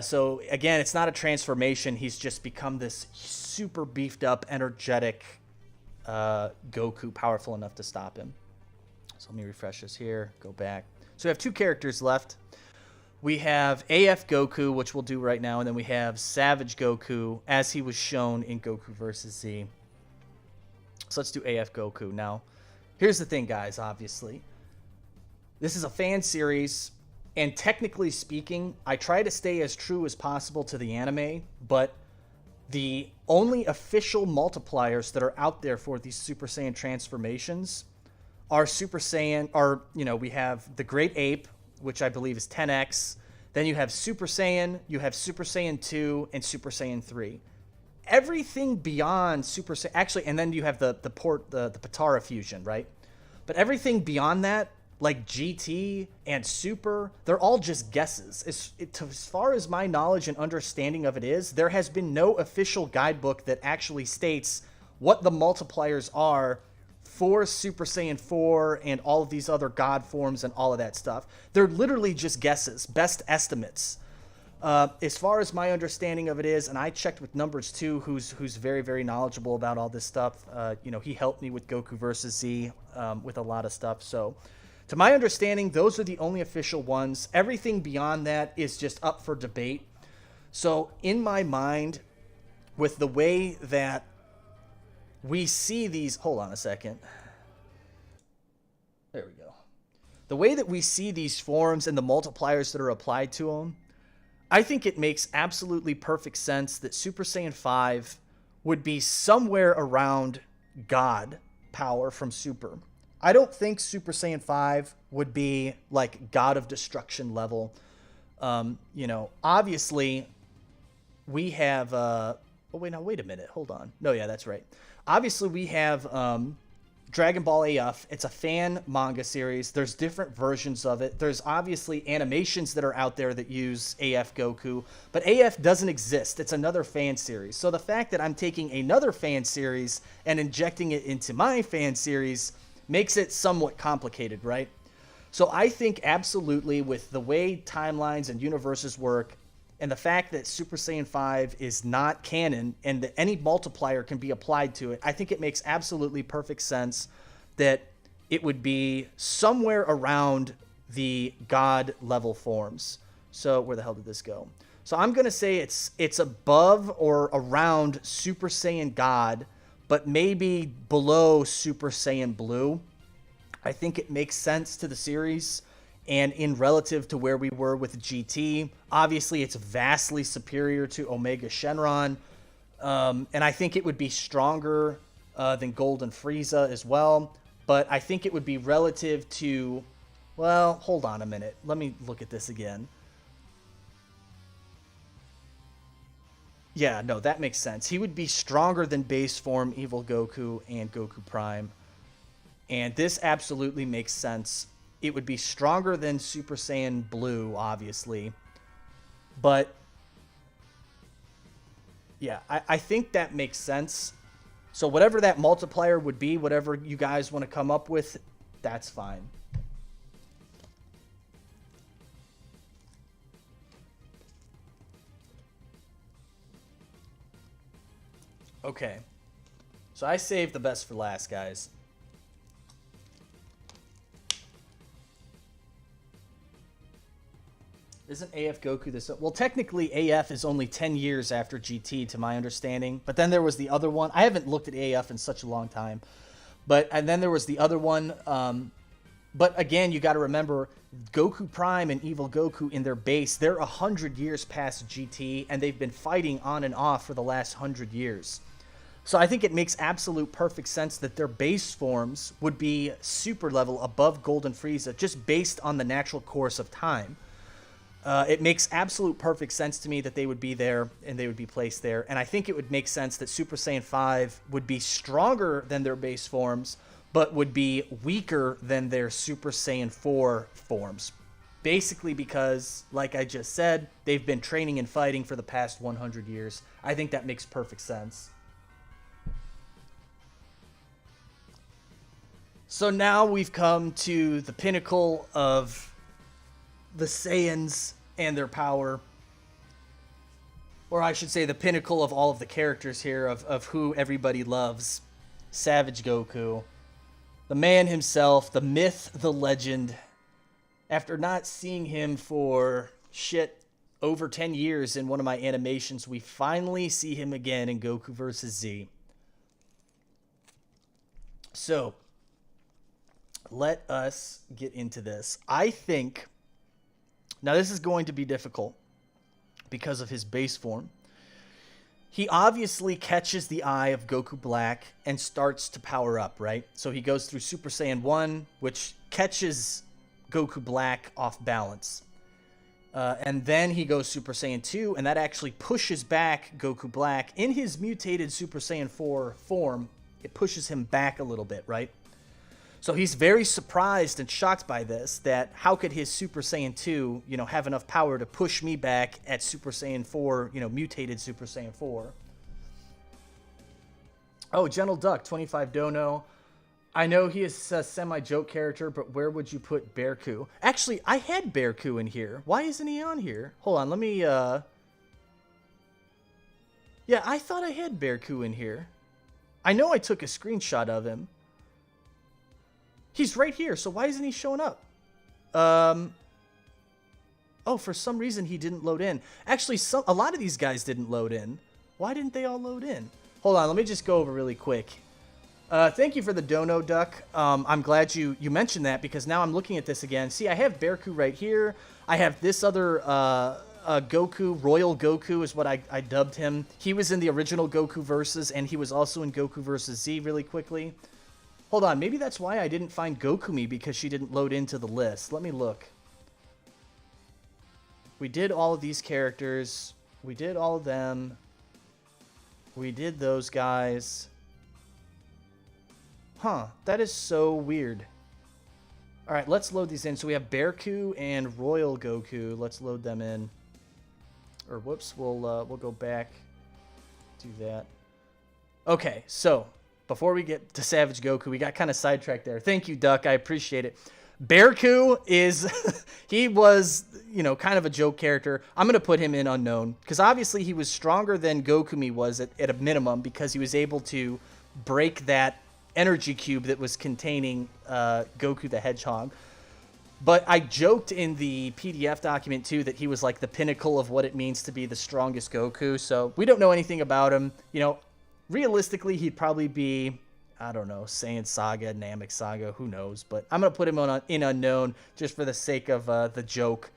S1: So again, it's not a transformation. He's just become this super beefed up, energetic Goku, powerful enough to stop him. So let me refresh this here, go back. So we have two characters left. We have AF Goku, which we'll do right now, and then we have Savage Goku, as he was shown in Goku Versus Z. So let's do AF Goku. Now, here's the thing, guys, obviously. This is a fan series. And technically speaking, I try to stay as true as possible to the anime, but the only official multipliers that are out there for these Super Saiyan transformations are Super Saiyan, or, you know, we have the Great Ape, which I believe is 10x. Then you have Super Saiyan, you have Super Saiyan 2, and Super Saiyan 3. Everything beyond Super Saiyan, actually, and then you have the Patara fusion, right? But everything beyond that, like GT and Super, they're all just guesses. As far as my knowledge and understanding of it is, there has been no official guidebook that actually states what the multipliers are for Super Saiyan 4 and all of these other God forms and all of that stuff. They're literally just guesses, best estimates. As far as my understanding of it is, and I checked with Numbers 2, who's very, very knowledgeable about all this stuff. You know, he helped me with Goku Versus Z with a lot of stuff, so... To my understanding, those are the only official ones. Everything beyond that is just up for debate. So in my mind, with the way that we see these... Hold on a second. There we go. The way that we see these forms and the multipliers that are applied to them, I think it makes absolutely perfect sense that Super Saiyan 5 would be somewhere around God power from Super. I don't think Super Saiyan 5 would be like God of Destruction level. You know, obviously, we have... oh, wait, now, wait a minute. Hold on. No, yeah, that's right. Obviously, we have Dragon Ball AF. It's a fan manga series. There's different versions of it. There's obviously animations that are out there that use AF Goku. But AF doesn't exist. It's another fan series. So the fact that I'm taking another fan series and injecting it into my fan series... makes it somewhat complicated, right? So I think absolutely with the way timelines and universes work and the fact that Super Saiyan 5 is not canon and that any multiplier can be applied to it, I think it makes absolutely perfect sense that it would be somewhere around the God level forms. So where the hell did this go? So I'm going to say it's above or around Super Saiyan God, but maybe below Super Saiyan Blue. I think it makes sense to the series and in relative to where we were with GT. Obviously, it's vastly superior to Omega Shenron, and I think it would be stronger than Golden Frieza as well, but I think it would be relative to... Well, hold on a minute. Let me look at this again. Yeah, no, that makes sense. He would be stronger than base form Evil Goku and Goku Prime. And this absolutely makes sense. It would be stronger than Super Saiyan Blue, obviously. But, yeah, I think that makes sense. So whatever that multiplier would be, whatever you guys want to come up with, that's fine. Okay, so I saved the best for last, guys. Isn't AF Goku this? Well, technically AF is only 10 years after GT, to my understanding. But then there was the other one. I haven't looked at AF in such a long time. And then there was the other one. But again, you got to remember, Goku Prime and Evil Goku in their base, they're 100 years past GT, and they've been fighting on and off for the last 100 years. So I think it makes absolute perfect sense that their base forms would be super level above Golden Frieza just based on the natural course of time. It makes absolute perfect sense to me that they would be there and they would be placed there. And I think it would make sense that Super Saiyan 5 would be stronger than their base forms, but would be weaker than their Super Saiyan 4 forms. Basically because, like I just said, they've been training and fighting for the past 100 years. I think that makes perfect sense. So now we've come to the pinnacle of the Saiyans and their power. Or I should say the pinnacle of all of the characters here of who everybody loves. Savage Goku. The man himself, the myth, the legend. After not seeing him for, over 10 years in one of my animations, we finally see him again in Goku Versus Z. So, let us get into this. I think... Now, this is going to be difficult because of his base form. He obviously catches the eye of Goku Black and starts to power up, right? So he goes through Super Saiyan 1, which catches Goku Black off balance. And then he goes Super Saiyan 2, and that actually pushes back Goku Black. In his mutated Super Saiyan 4 form, it pushes him back a little bit, right? So he's very surprised and shocked by this, that how could his Super Saiyan 2, have enough power to push me back at Super Saiyan 4, mutated Super Saiyan 4. Oh, Gentle Duck, 25 Dono. I know he is a semi-joke character, but where would you put Bearku? Actually, I had Bearku in here. Why isn't he on here? Hold on, let me, Yeah, I thought I had Bearku in here. I know I took a screenshot of him. He's right here, so why isn't he showing up? Oh, for some reason he didn't load in. Actually, a lot of these guys didn't load in. Why didn't they all load in? Hold on, let me just go over really quick. Thank you for the Dono Duck. I'm glad you mentioned that, because now I'm looking at this again. See, I have Bearku right here. I have this other Goku, Royal Goku is what I dubbed him. He was in the original Goku Versus, and he was also in Goku Versus Z really quickly. Hold on, maybe that's why I didn't find Gokumi, because she didn't load into the list. Let me look. We did all of these characters. We did all of them. We did those guys. Huh, that is so weird. All right, let's load these in. So we have Bearku and Royal Goku. Let's load them in. Or whoops, we'll go back. Do that. Okay, so... Before we get to Savage Goku, we got kind of sidetracked there. Thank you, Duck. I appreciate it. Bearku is, he was, kind of a joke character. I'm going to put him in unknown, because obviously he was stronger than Gokumi was at a minimum, because he was able to break that energy cube that was containing Goku the Hedgehog. But I joked in the PDF document, too, that he was like the pinnacle of what it means to be the strongest Goku. So we don't know anything about him. Realistically, he'd probably be, I don't know, Saiyan Saga, Namek Saga, who knows. But I'm going to put him in unknown just for the sake of the joke.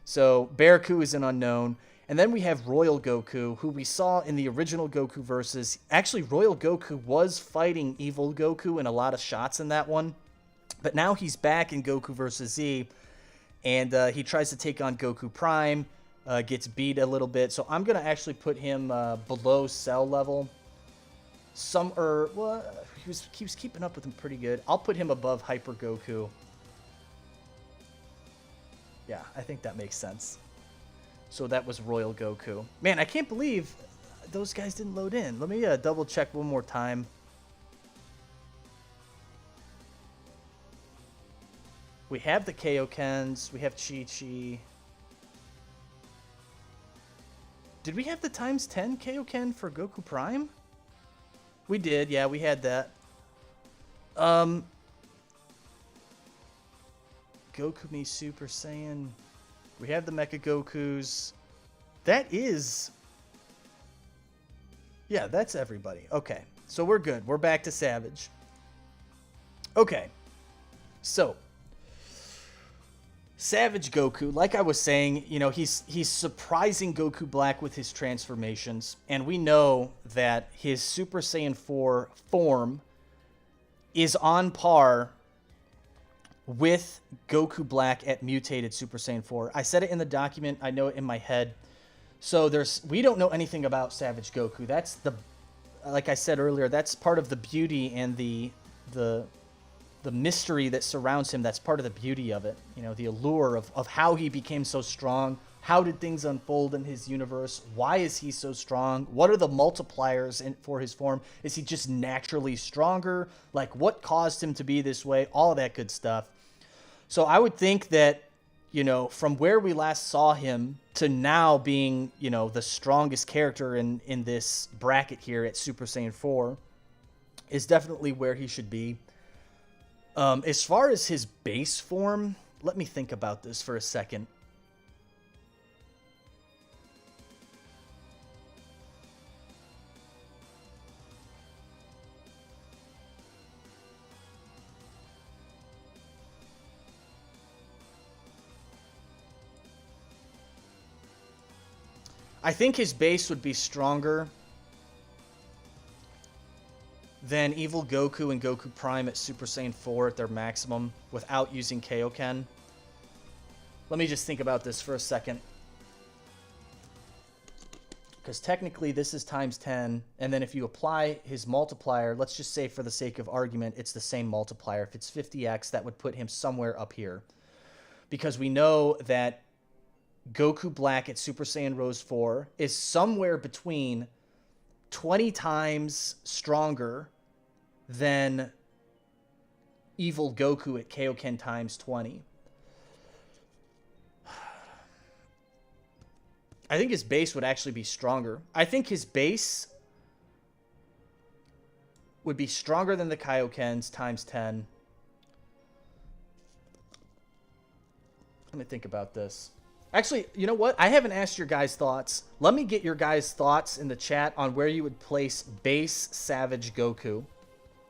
S1: So Bearku is an unknown. And then we have Royal Goku, who we saw in the original Goku Versus. Actually, Royal Goku was fighting Evil Goku in a lot of shots in that one. But now he's back in Goku Versus Z. And he tries to take on Goku Prime. Gets beat a little bit. So I'm going to actually put him below Cell level. He was keeping up with him pretty good. I'll put him above Hyper Goku. Yeah, I think that makes sense. So that was Royal Goku. Man, I can't believe those guys didn't load in. Let me double check one more time. We have the Kaiokens. We have Chi-Chi. Did we have the times 10 Kaioken for Goku Prime? We did, yeah, we had that. Gokumi Super Saiyan. We have the Mecha Gokus. That is... Yeah, that's everybody. Okay, so we're good. We're back to Savage. Okay, so... Savage Goku, like I was saying, he's surprising Goku Black with his transformations, and we know that his Super Saiyan 4 form is on par with Goku Black at mutated Super Saiyan 4. I said it in the document. I know it in my head. So we don't know anything about Savage Goku. That's like I said earlier, that's part of the beauty and the mystery that surrounds him. That's part of the beauty of it. You know, the allure of how he became so strong. How did things unfold in his universe? Why is he so strong? What are the multipliers for his form? Is he just naturally stronger? Like, what caused him to be this way? All of that good stuff. So I would think that, you know, from where we last saw him to now being, you know, the strongest character in this bracket here at Super Saiyan 4 is definitely where he should be. As far as his base form, let me think about this for a second. I think his base would be stronger than Evil Goku and Goku Prime at Super Saiyan 4 at their maximum without using Kaioken. Let me just think about this for a second. Because technically this is times 10, and then if you apply his multiplier, let's just say for the sake of argument, it's the same multiplier. If it's 50x, that would put him somewhere up here. Because we know that Goku Black at Super Saiyan Rose 4 is somewhere between 20 times stronger than Evil Goku at Kaioken times 20. I think his base would actually be stronger. I think his base would be stronger than the Kaiokens times 10. Let me think about this. Actually, you know what? I haven't asked your guys' thoughts. Let me get your guys' thoughts in the chat on where you would place base Savage Goku.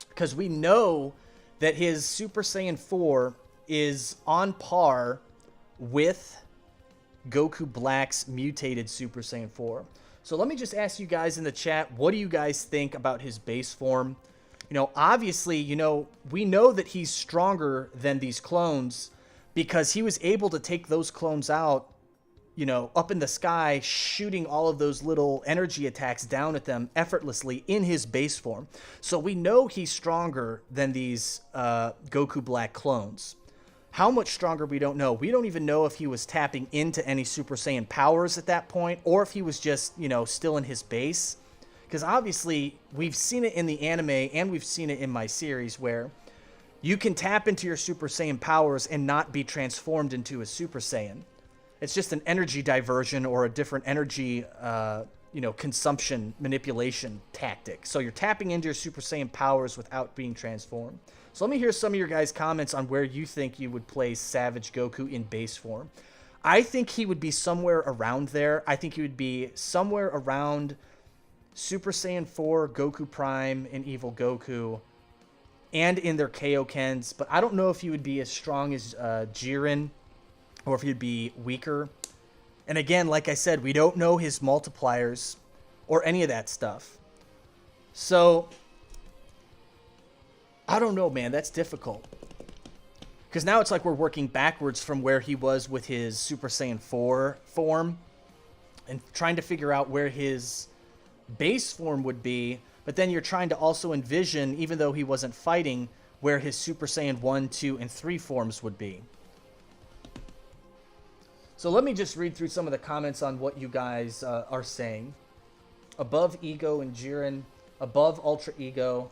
S1: Because we know that his Super Saiyan 4 is on par with Goku Black's mutated Super Saiyan 4. So let me just ask you guys in the chat, what do you guys think about his base form? You know, obviously, you know, we know that he's stronger than these clones because he was able to take those clones out, you know, up in the sky, shooting all of those little energy attacks down at them effortlessly in his base form. So we know he's stronger than these Goku Black clones. How much stronger, we don't know. We don't even know if he was tapping into any Super Saiyan powers at that point, or if he was just, you know, still in his base. Because obviously, we've seen it in the anime, and we've seen it in my series, where you can tap into your Super Saiyan powers and not be transformed into a Super Saiyan. It's just an energy diversion or a different energy, you know, consumption manipulation tactic. So you're tapping into your Super Saiyan powers without being transformed. So let me hear some of your guys' comments on where you think you would place Savage Goku in base form. I think he would be somewhere around there. I think he would be somewhere around Super Saiyan 4, Goku Prime, and Evil Goku, and in their Kaiokens. But I don't know if he would be as strong as Jiren, or if he'd be weaker. And again, like I said, we don't know his multipliers or any of that stuff. So I don't know, man. That's difficult. Because now it's like we're working backwards from where he was with his Super Saiyan 4 form and trying to figure out where his base form would be. But then you're trying to also envision, even though he wasn't fighting, where his Super Saiyan 1, 2, and 3 forms would be. So let me just read through some of the comments on what you guys are saying. Above Ego and Jiren. Above Ultra Ego.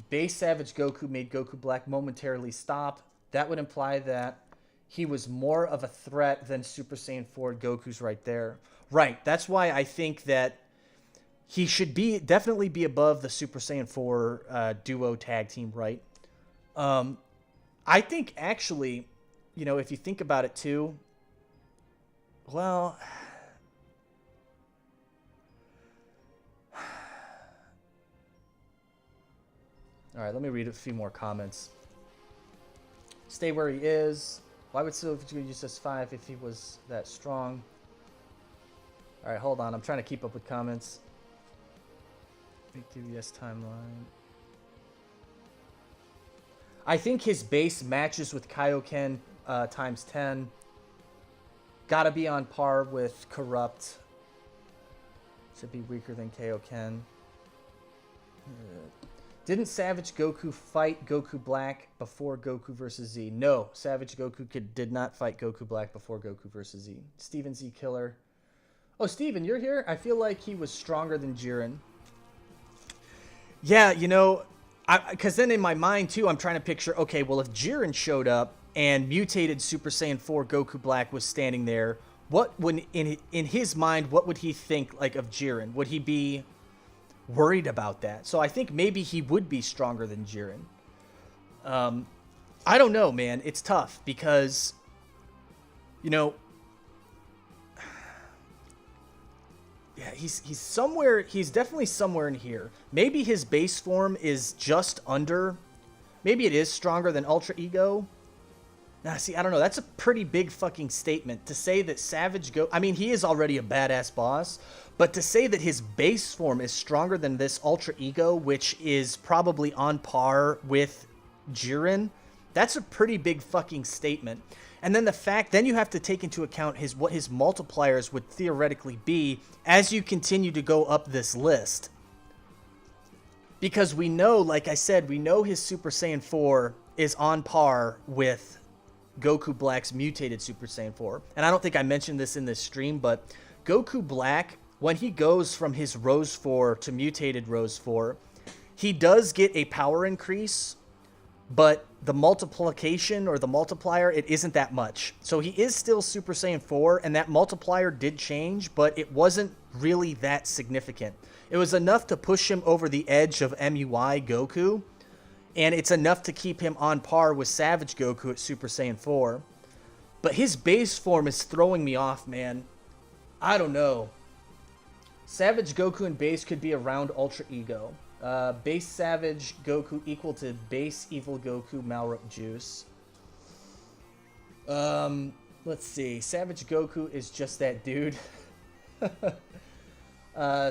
S1: Base Savage Goku made Goku Black momentarily stop. That would imply that he was more of a threat than Super Saiyan 4 Goku's right there. Right, that's why I think that he should definitely be above the Super Saiyan 4 duo tag team, right? I think actually, you know, if you think about it too, well, all right, let me read a few more comments. Stay where he is. Why would Silver use S5 if he was that strong? All right, hold on. I'm trying to keep up with comments. Big DBS timeline. I think his base matches with Kaioken times 10. Gotta be on par with Corrupt. Should be weaker than Kaioken. Didn't Savage Goku fight Goku Black before Goku Versus Z? No, Savage Goku did not fight Goku Black before Goku Versus Z. Steven Z Killer. Oh, Steven, you're here? I feel like he was stronger than Jiren. Yeah, you know, because then in my mind, too, I'm trying to picture, okay, well, if Jiren showed up and mutated Super Saiyan 4 Goku Black was standing there, what would, in his mind, what would he think, like, of Jiren? Would he be worried about that? So I think maybe he would be stronger than Jiren. I don't know, man. It's tough because, you know, yeah, he's somewhere. He's definitely somewhere in here. Maybe his base form is just under. Maybe it is stronger than Ultra Ego. Nah, see, I don't know. That's a pretty big fucking statement to say that Savage I mean, he is already a badass boss, but to say that his base form is stronger than this Ultra Ego, which is probably on par with Jiren, that's a pretty big fucking statement. And then the fact, then you have to take into account what his multipliers would theoretically be as you continue to go up this list. Because we know, like I said, we know his Super Saiyan 4 is on par with Goku Black's mutated Super Saiyan 4. And I don't think I mentioned this in this stream, but Goku Black, when he goes from his Rose 4 to mutated Rose 4, he does get a power increase, but the multiplication or the multiplier, it isn't that much. So he is still Super Saiyan 4, and that multiplier did change, but it wasn't really that significant. It was enough to push him over the edge of MUI Goku, and it's enough to keep him on par with Savage Goku at Super Saiyan 4. But his base form is throwing me off, man. I don't know. Savage Goku and base could be around Ultra Ego. Base Savage Goku equal to base Evil Goku Malrook Juice. Let's see. Savage Goku is just that dude.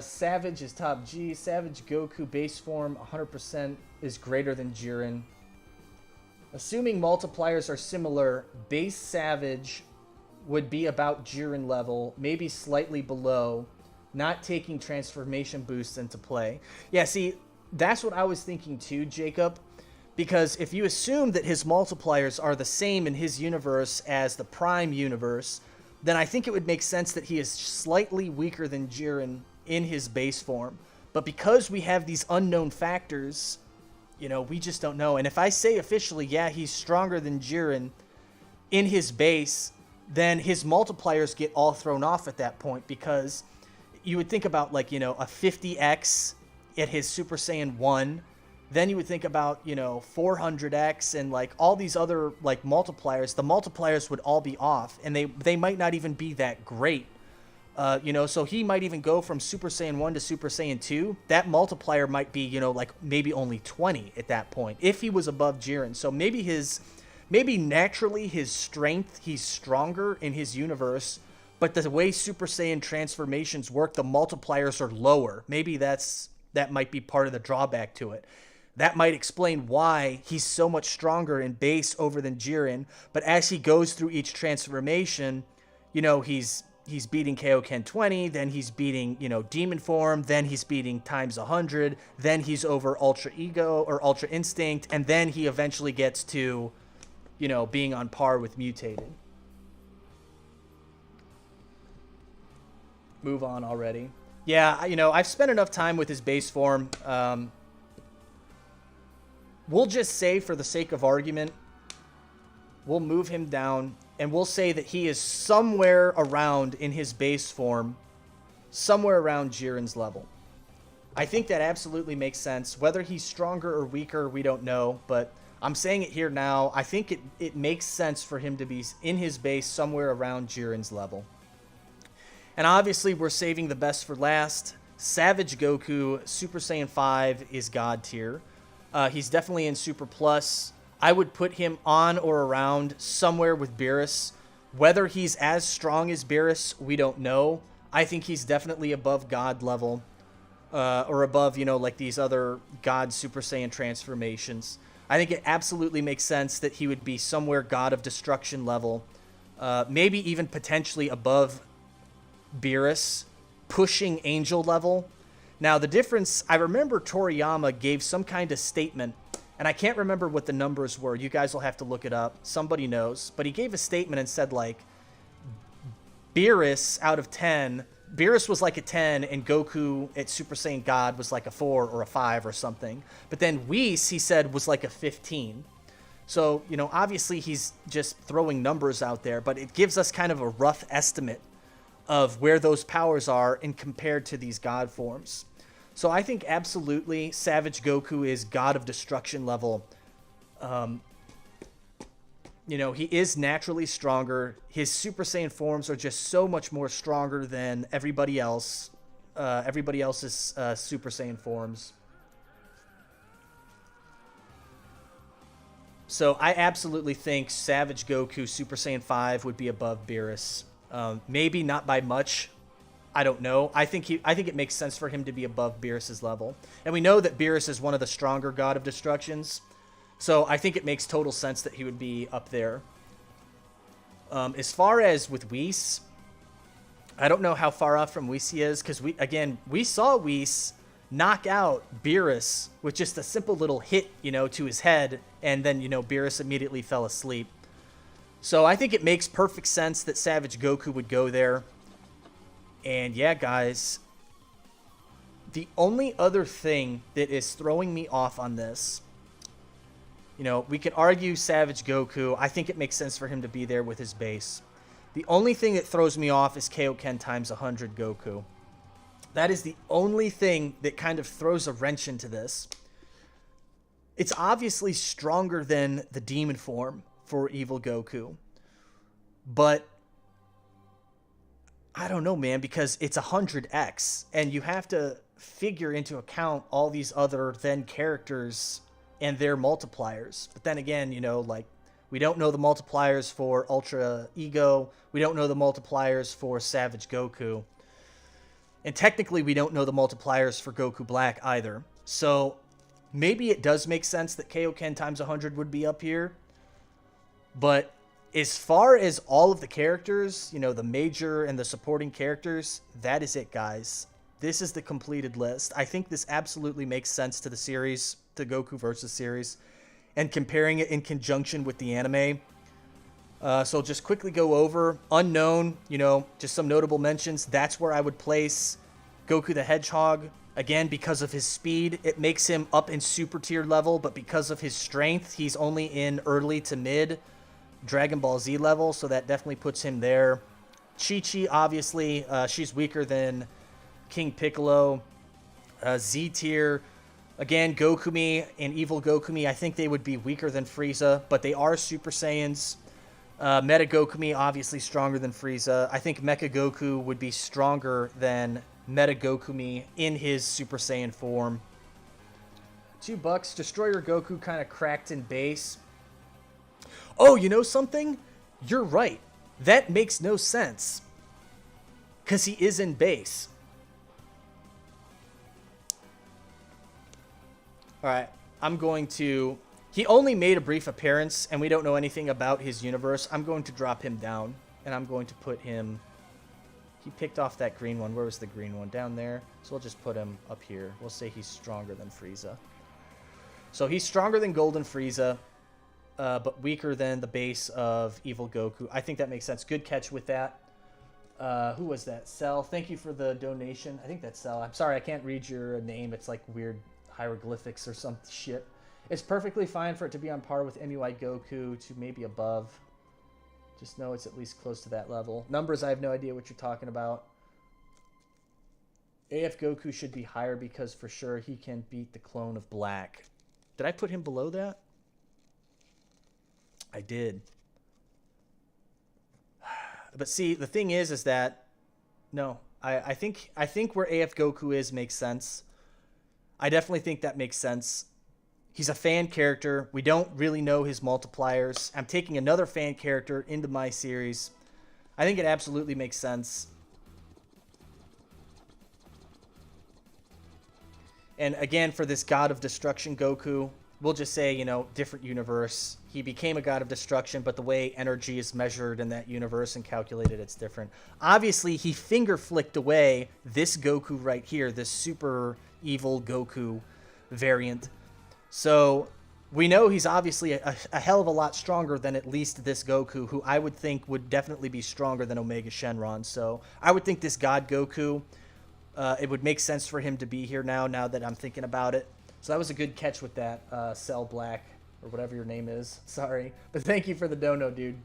S1: Savage is top G. Savage Goku base form 100% is greater than Jiren. Assuming multipliers are similar, base Savage would be about Jiren level, maybe slightly below, not taking transformation boosts into play. Yeah, see, that's what I was thinking too, Jacob. Because if you assume that his multipliers are the same in his universe as the Prime universe, then I think it would make sense that he is slightly weaker than Jiren in his base form. But because we have these unknown factors, you know, we just don't know. And if I say officially, yeah, he's stronger than Jiren in his base, then his multipliers get all thrown off at that point, because you would think about, like, you know, a 50x at his Super Saiyan 1. Then you would think about, you know, 400x and, like, all these other, like, multipliers. The multipliers would all be off, and they might not even be that great. You know, so he might even go from Super Saiyan 1 to Super Saiyan 2. That multiplier might be, you know, like, maybe only 20 at that point, if he was above Jiren. So maybe naturally his strength, he's stronger in his universe, but the way Super Saiyan transformations work, the multipliers are lower. Maybe that might be part of the drawback to it. That might explain why he's so much stronger in base over than Jiren. But as he goes through each transformation, you know, he's beating Kaioken 20, then he's beating, you know, Demon Form, then he's beating times 100, then he's over Ultra Ego or Ultra Instinct, and then he eventually gets to, you know, being on par with mutated. Move on already. Yeah, you know, I've spent enough time with his base form. We'll just say, for the sake of argument, we'll move him down, and we'll say that he is somewhere around in his base form, somewhere around Jiren's level. I think that absolutely makes sense. Whether he's stronger or weaker, we don't know, but I'm saying it here now. I think it makes sense for him to be in his base somewhere around Jiren's level. And obviously, we're saving the best for last. Savage Goku, Super Saiyan 5 is God tier. He's definitely in Super Plus. I would put him on or around somewhere with Beerus. Whether he's as strong as Beerus, we don't know. I think he's definitely above God level. or above, you know, like these other God Super Saiyan transformations. I think it absolutely makes sense that he would be somewhere God of Destruction level, maybe even potentially above Beerus, pushing Angel level. Now, the difference, I remember Toriyama gave some kind of statement, and I can't remember what the numbers were. You guys will have to look it up. Somebody knows. But he gave a statement and said, like, Beerus out of 10, Beerus was like a 10, and Goku at Super Saiyan God was like a 4 or a 5 or something. But then Whis, he said, was like a 15. So, you know, obviously he's just throwing numbers out there, but it gives us kind of a rough estimate of where those powers are in compared to these God forms. So I think absolutely Savage Goku is God of Destruction level. You know, he is naturally stronger. His Super Saiyan forms are just so much more stronger than everybody else. Everybody else's Super Saiyan forms. So I absolutely think Savage Goku Super Saiyan 5 would be above Beerus. Maybe not by much. I don't know. I think it makes sense for him to be above Beerus's level. And we know that Beerus is one of the stronger God of Destructions. So I think it makes total sense that he would be up there. As far as with Whis, I don't know how far off from Whis he is, because we saw Whis knock out Beerus with just a simple little hit, you know, to his head, and then, you know, Beerus immediately fell asleep. So I think it makes perfect sense that Savage Goku would go there. And yeah, guys, the only other thing that is throwing me off on this, you know, we could argue Savage Goku. I think it makes sense for him to be there with his base. The only thing that throws me off is Kaioken times 100 Goku. That is the only thing that kind of throws a wrench into this. It's obviously stronger than the demon form for Evil Goku. But I don't know, man, because it's 100x, and you have to figure into account all these other then characters and their multipliers. But then again, you know, like, we don't know the multipliers for Ultra Ego. We don't know the multipliers for Savage Goku. And technically, we don't know the multipliers for Goku Black either. So maybe it does make sense that Kaioken times 100 would be up here. But as far as all of the characters, you know, the major and the supporting characters, that is it, guys. This is the completed list. I think this absolutely makes sense to the series, the Goku Versus series, and comparing it in conjunction with the anime. So just quickly go over. Unknown, you know, just some notable mentions. That's where I would place Goku the Hedgehog. Again, because of his speed, it makes him up in super tier level, but because of his strength, he's only in early to mid Dragon Ball Z level, so that definitely puts him there. Chi-Chi, obviously, she's weaker than King Piccolo. Z tier, again, Gokumi and Evil Gokumi, I think they would be weaker than Frieza, but they are Super Saiyans. Meta Gokumi, obviously stronger than Frieza. I think Mecha Goku would be stronger than Meta Gokumi in his Super Saiyan form. $2. Destroyer Goku kind of cracked in base. Oh, you know something? You're right. That makes no sense. Because he is in base. Alright, I'm going to... He only made a brief appearance, and we don't know anything about his universe. I'm going to drop him down, and I'm going to put him... He picked off that green one. Where was the green one? Down there. So we'll just put him up here. We'll say he's stronger than Frieza. So he's stronger than Golden Frieza, but weaker than the base of Evil Goku. I think that makes sense. Good catch with that. Who was that? Cell. Thank you for the donation. I think that's Cell. I'm sorry, I can't read your name. It's like weird hieroglyphics or some shit. It's perfectly fine for it to be on par with MUI Goku to maybe above. Just know it's at least close to that level. Numbers, I have no idea what you're talking about. AF Goku should be higher because for sure he can beat the clone of Black. Did I put him below that? I did. But see, the thing is that no, I think where AF Goku is makes sense. I definitely think that makes sense. He's a fan character. We don't really know his multipliers. I'm taking another fan character into my series. I think it absolutely makes sense. And again, for this God of Destruction Goku, we'll just say, you know, different universe. He became a God of Destruction, but the way energy is measured in that universe and calculated, it's different. Obviously, he finger flicked away this Goku right here, this super evil Goku variant. So we know he's obviously a hell of a lot stronger than at least this Goku, who I would think would definitely be stronger than Omega Shenron. So I would think this God Goku, it would make sense for him to be here now that I'm thinking about it. So that was a good catch with that, Cell Black, or whatever your name is. Sorry. But thank you for the dono, dude.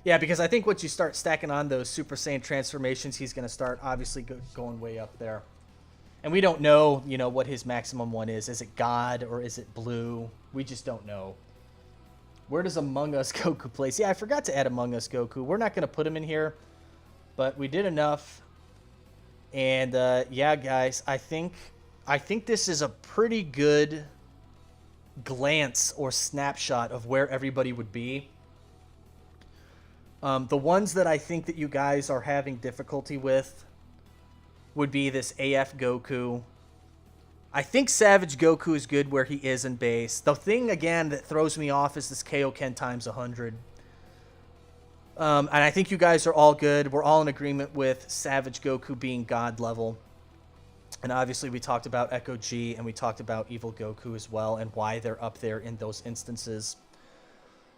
S1: Yeah, because I think once you start stacking on those Super Saiyan transformations, he's going to start obviously going way up there. And we don't know, you know, what his maximum one is. Is it God or is it Blue? We just don't know. Where does Among Us Goku place? Yeah, I forgot to add Among Us Goku. We're not going to put him in here, but we did enough. And yeah, guys, I think this is a pretty good glance or snapshot of where everybody would be. The ones that I think that you guys are having difficulty with would be this AF Goku. I think Savage Goku is good where he is in base. The thing, again, that throws me off is this Kaioken times 100. And I think you guys are all good. We're all in agreement with Savage Goku being God level. And obviously we talked about Echo G and we talked about Evil Goku as well and why they're up there in those instances.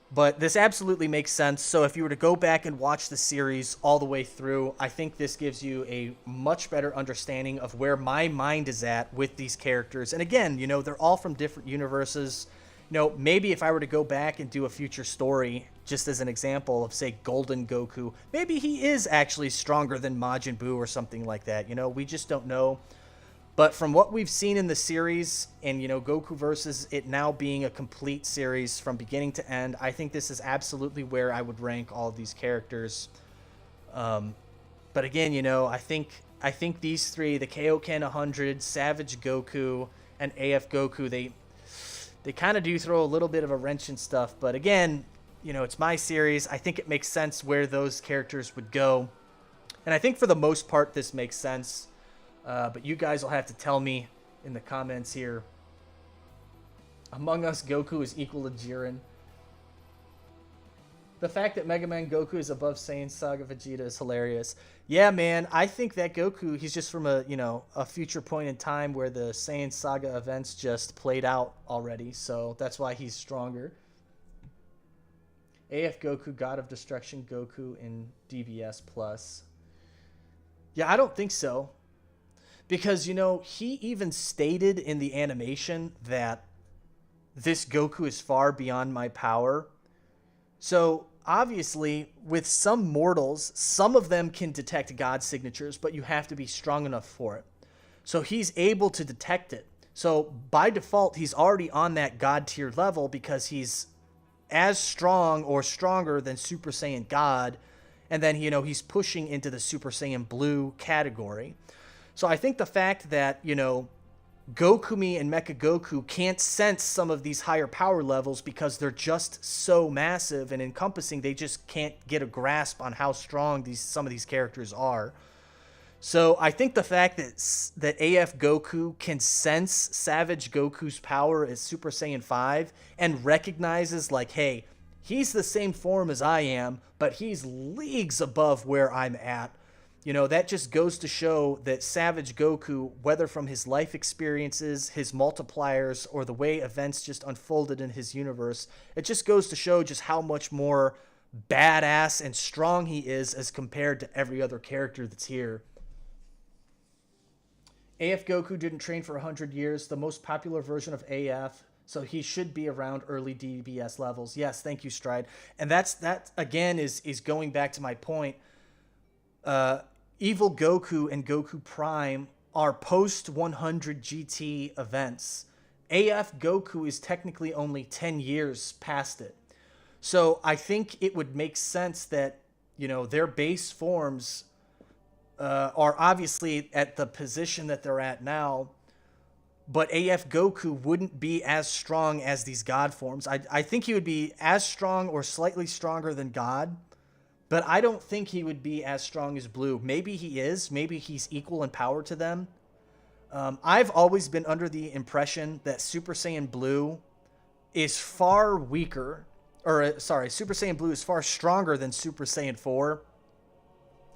S1: But this absolutely makes sense. So if you were to go back and watch the series all the way through, I think this gives you a much better understanding of where my mind is at with these characters. And again, you know, they're all from different universes. You know, maybe if I were to go back and do a future story, just as an example of, say, Golden Goku, maybe he is actually stronger than Majin Buu or something like that. You know, we just don't know. But from what we've seen in the series, and, you know, Goku Versus it now being a complete series from beginning to end, I think this is absolutely where I would rank all of these characters. But again, you know, I think these three, the Kaioken 100, Savage Goku, and AF Goku, they kind of do throw a little bit of a wrench in stuff. But again, you know, it's my series. I think it makes sense where those characters would go. And I think for the most part, this makes sense. But you guys will have to tell me in the comments here. Among Us Goku is equal to Jiren. The fact that Mega Man Goku is above Saiyan Saga Vegeta is hilarious. Yeah, man, I think that Goku, he's just from a future point in time where the Saiyan Saga events just played out already. So that's why he's stronger. AF Goku, God of Destruction Goku in DBS Plus. Yeah, I don't think so. Because, you know, he even stated in the animation that this Goku is far beyond my power. So, obviously, with some mortals, some of them can detect God signatures, but you have to be strong enough for it. So, he's able to detect it. So, by default, he's already on that God tier level because he's as strong or stronger than Super Saiyan God. And then, you know, he's pushing into the Super Saiyan Blue category. So I think the fact that, you know, Gokumi and Mecha Goku can't sense some of these higher power levels because they're just so massive and encompassing, they just can't get a grasp on how strong some of these characters are. So I think the fact that AF Goku can sense Savage Goku's power as Super Saiyan 5 and recognizes, like, hey, he's the same form as I am, but he's leagues above where I'm at. You know, that just goes to show that Savage Goku, whether from his life experiences, his multipliers, or the way events just unfolded in his universe, it just goes to show just how much more badass and strong he is as compared to every other character that's here. AF Goku didn't train for 100 years, the most popular version of AF, so he should be around early DBS levels. Yes, thank you, Stride. And that again is going back to my point. Evil Goku and Goku Prime are post 100 GT events. AF Goku is technically only 10 years past it. So I think it would make sense that, you know, their base forms are obviously at the position that they're at now, but AF Goku wouldn't be as strong as these God forms. I think he would be as strong or slightly stronger than God, but I don't think he would be as strong as Blue. Maybe he is. Maybe he's equal in power to them. I've always been under the impression that Super Saiyan Blue is far weaker, or sorry, Super Saiyan Blue is far stronger than Super Saiyan 4.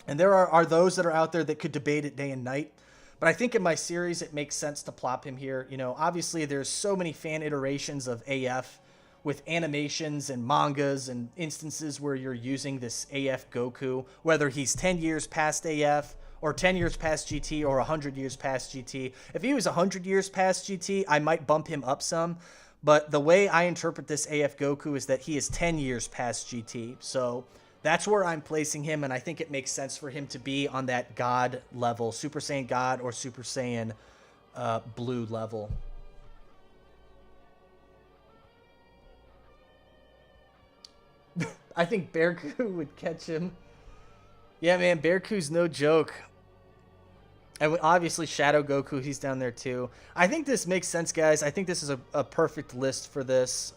S1: And there are those that are out there that could debate it day and night. But I think in my series, it makes sense to plop him here. You know, obviously there's so many fan iterations of AF with animations and mangas and instances where you're using this AF Goku, whether he's 10 years past AF or 10 years past GT or 100 years past GT. If he was 100 years past GT, I might bump him up some. But the way I interpret this AF Goku is that he is 10 years past GT. So that's where I'm placing him, and I think it makes sense for him to be on that God level, Super Saiyan God or Super Saiyan Blue level. I think Bearku would catch him. Yeah, man, Bearku's no joke. And obviously Shadow Goku, he's down there too. I think this makes sense, guys. I think this is a perfect list for this.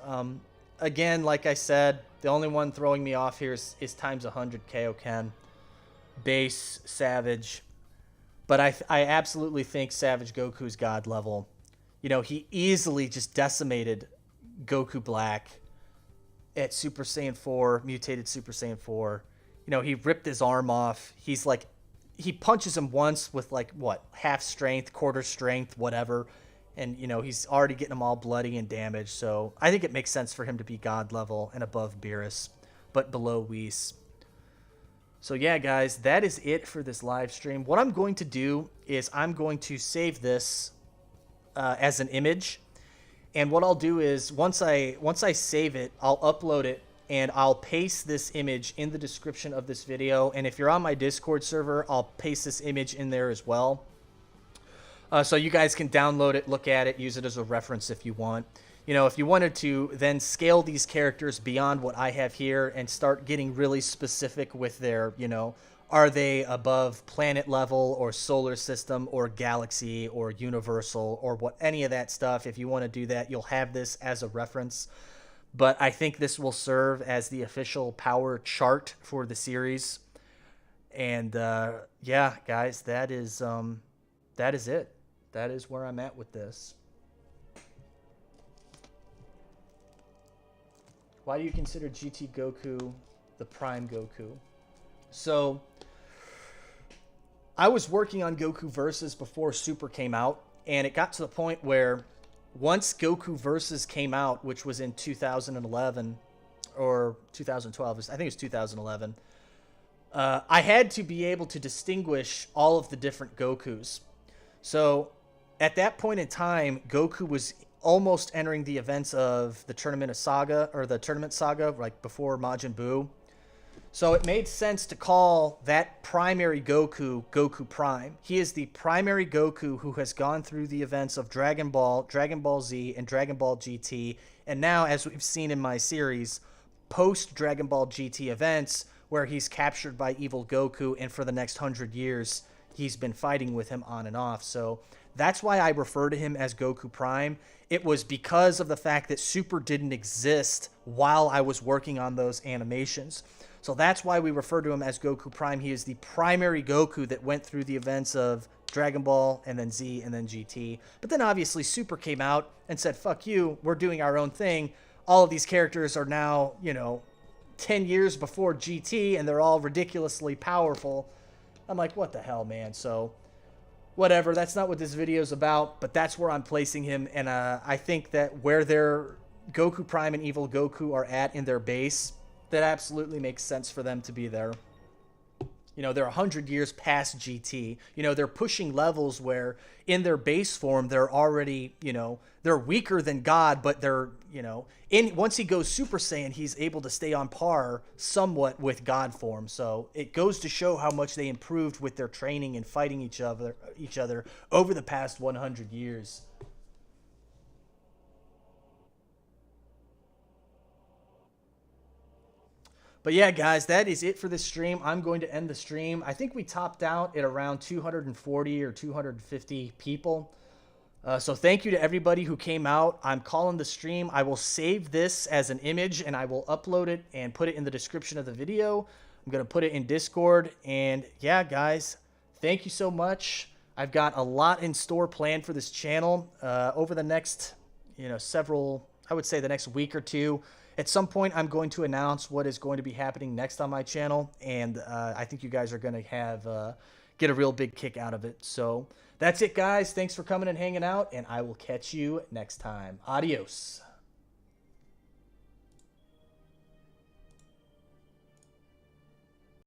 S1: Again, like I said, the only one throwing me off here is times 100 Kaioken. Base, Savage. But I absolutely think Savage Goku's God level. You know, he easily just decimated Goku Black at Super Saiyan 4, mutated Super Saiyan 4. You know, he ripped his arm off. He's like, he punches him once with like, what, half strength, quarter strength, whatever. And, you know, he's already getting them all bloody and damaged. So I think it makes sense for him to be God level and above Beerus, but below Whis. So yeah, guys, that is it for this live stream. What I'm going to do is I'm going to save this as an image. And what I'll do is once I save it, I'll upload it and I'll paste this image in the description of this video. And if you're on my Discord server, I'll paste this image in there as well. So you guys can download it, look at it, use it as a reference if you want. You know, if you wanted to then scale these characters beyond what I have here and start getting really specific with their, you know, are they above planet level or solar system or galaxy or universal or what, any of that stuff. If you want to do that, you'll have this as a reference. But I think this will serve as the official power chart for the series. And yeah, guys, that is it. That is where I'm at with this. Why do you consider GT Goku the Prime Goku? So I was working on Goku Versus before Super came out, and it got to the point where once Goku Versus came out, which was in 2011 or 2012, I think it was 2011, I had to be able to distinguish all of the different Gokus. So at that point in time, Goku was almost entering the events of the Tournament Saga, like before Majin Buu. So it made sense to call that primary Goku, Goku Prime. He is the primary Goku who has gone through the events of Dragon Ball, Dragon Ball Z, and Dragon Ball GT. And now, as we've seen in my series, post-Dragon Ball GT events, where he's captured by evil Goku, and for the next 100 years, he's been fighting with him on and off. So that's why I refer to him as Goku Prime. It was because of the fact that Super didn't exist while I was working on those animations. So that's why we refer to him as Goku Prime. He is the primary Goku that went through the events of Dragon Ball and then Z and then GT. But then obviously Super came out and said, fuck you, we're doing our own thing. All of these characters are now, you know, 10 years before GT and they're all ridiculously powerful. I'm like, what the hell, man? So whatever, that's not what this video is about, but that's where I'm placing him. And I think that where their Goku Prime and Evil Goku are at in their base, that absolutely makes sense for them to be there. You know, they're 100 years past GT. You know, they're pushing levels where in their base form, they're already, you know, they're weaker than God, but they're, you know, once he goes Super Saiyan, he's able to stay on par somewhat with God form. So it goes to show how much they improved with their training and fighting each other over the past 100 years. But yeah, guys, that is it for this stream. I'm going to end the stream. I think we topped out at around 240 or 250 people. So thank you to everybody who came out. I'm calling the stream. I will save this as an image and I will upload it and put it in the description of the video. I'm going to put it in Discord. And yeah, guys, thank you so much. I've got a lot in store planned for this channel over the next, several, I would say the next week or two. At some point, I'm going to announce what is going to be happening next on my channel, and I think you guys are going to get a real big kick out of it. So that's it, guys. Thanks for coming and hanging out, and I will catch you next time. Adios.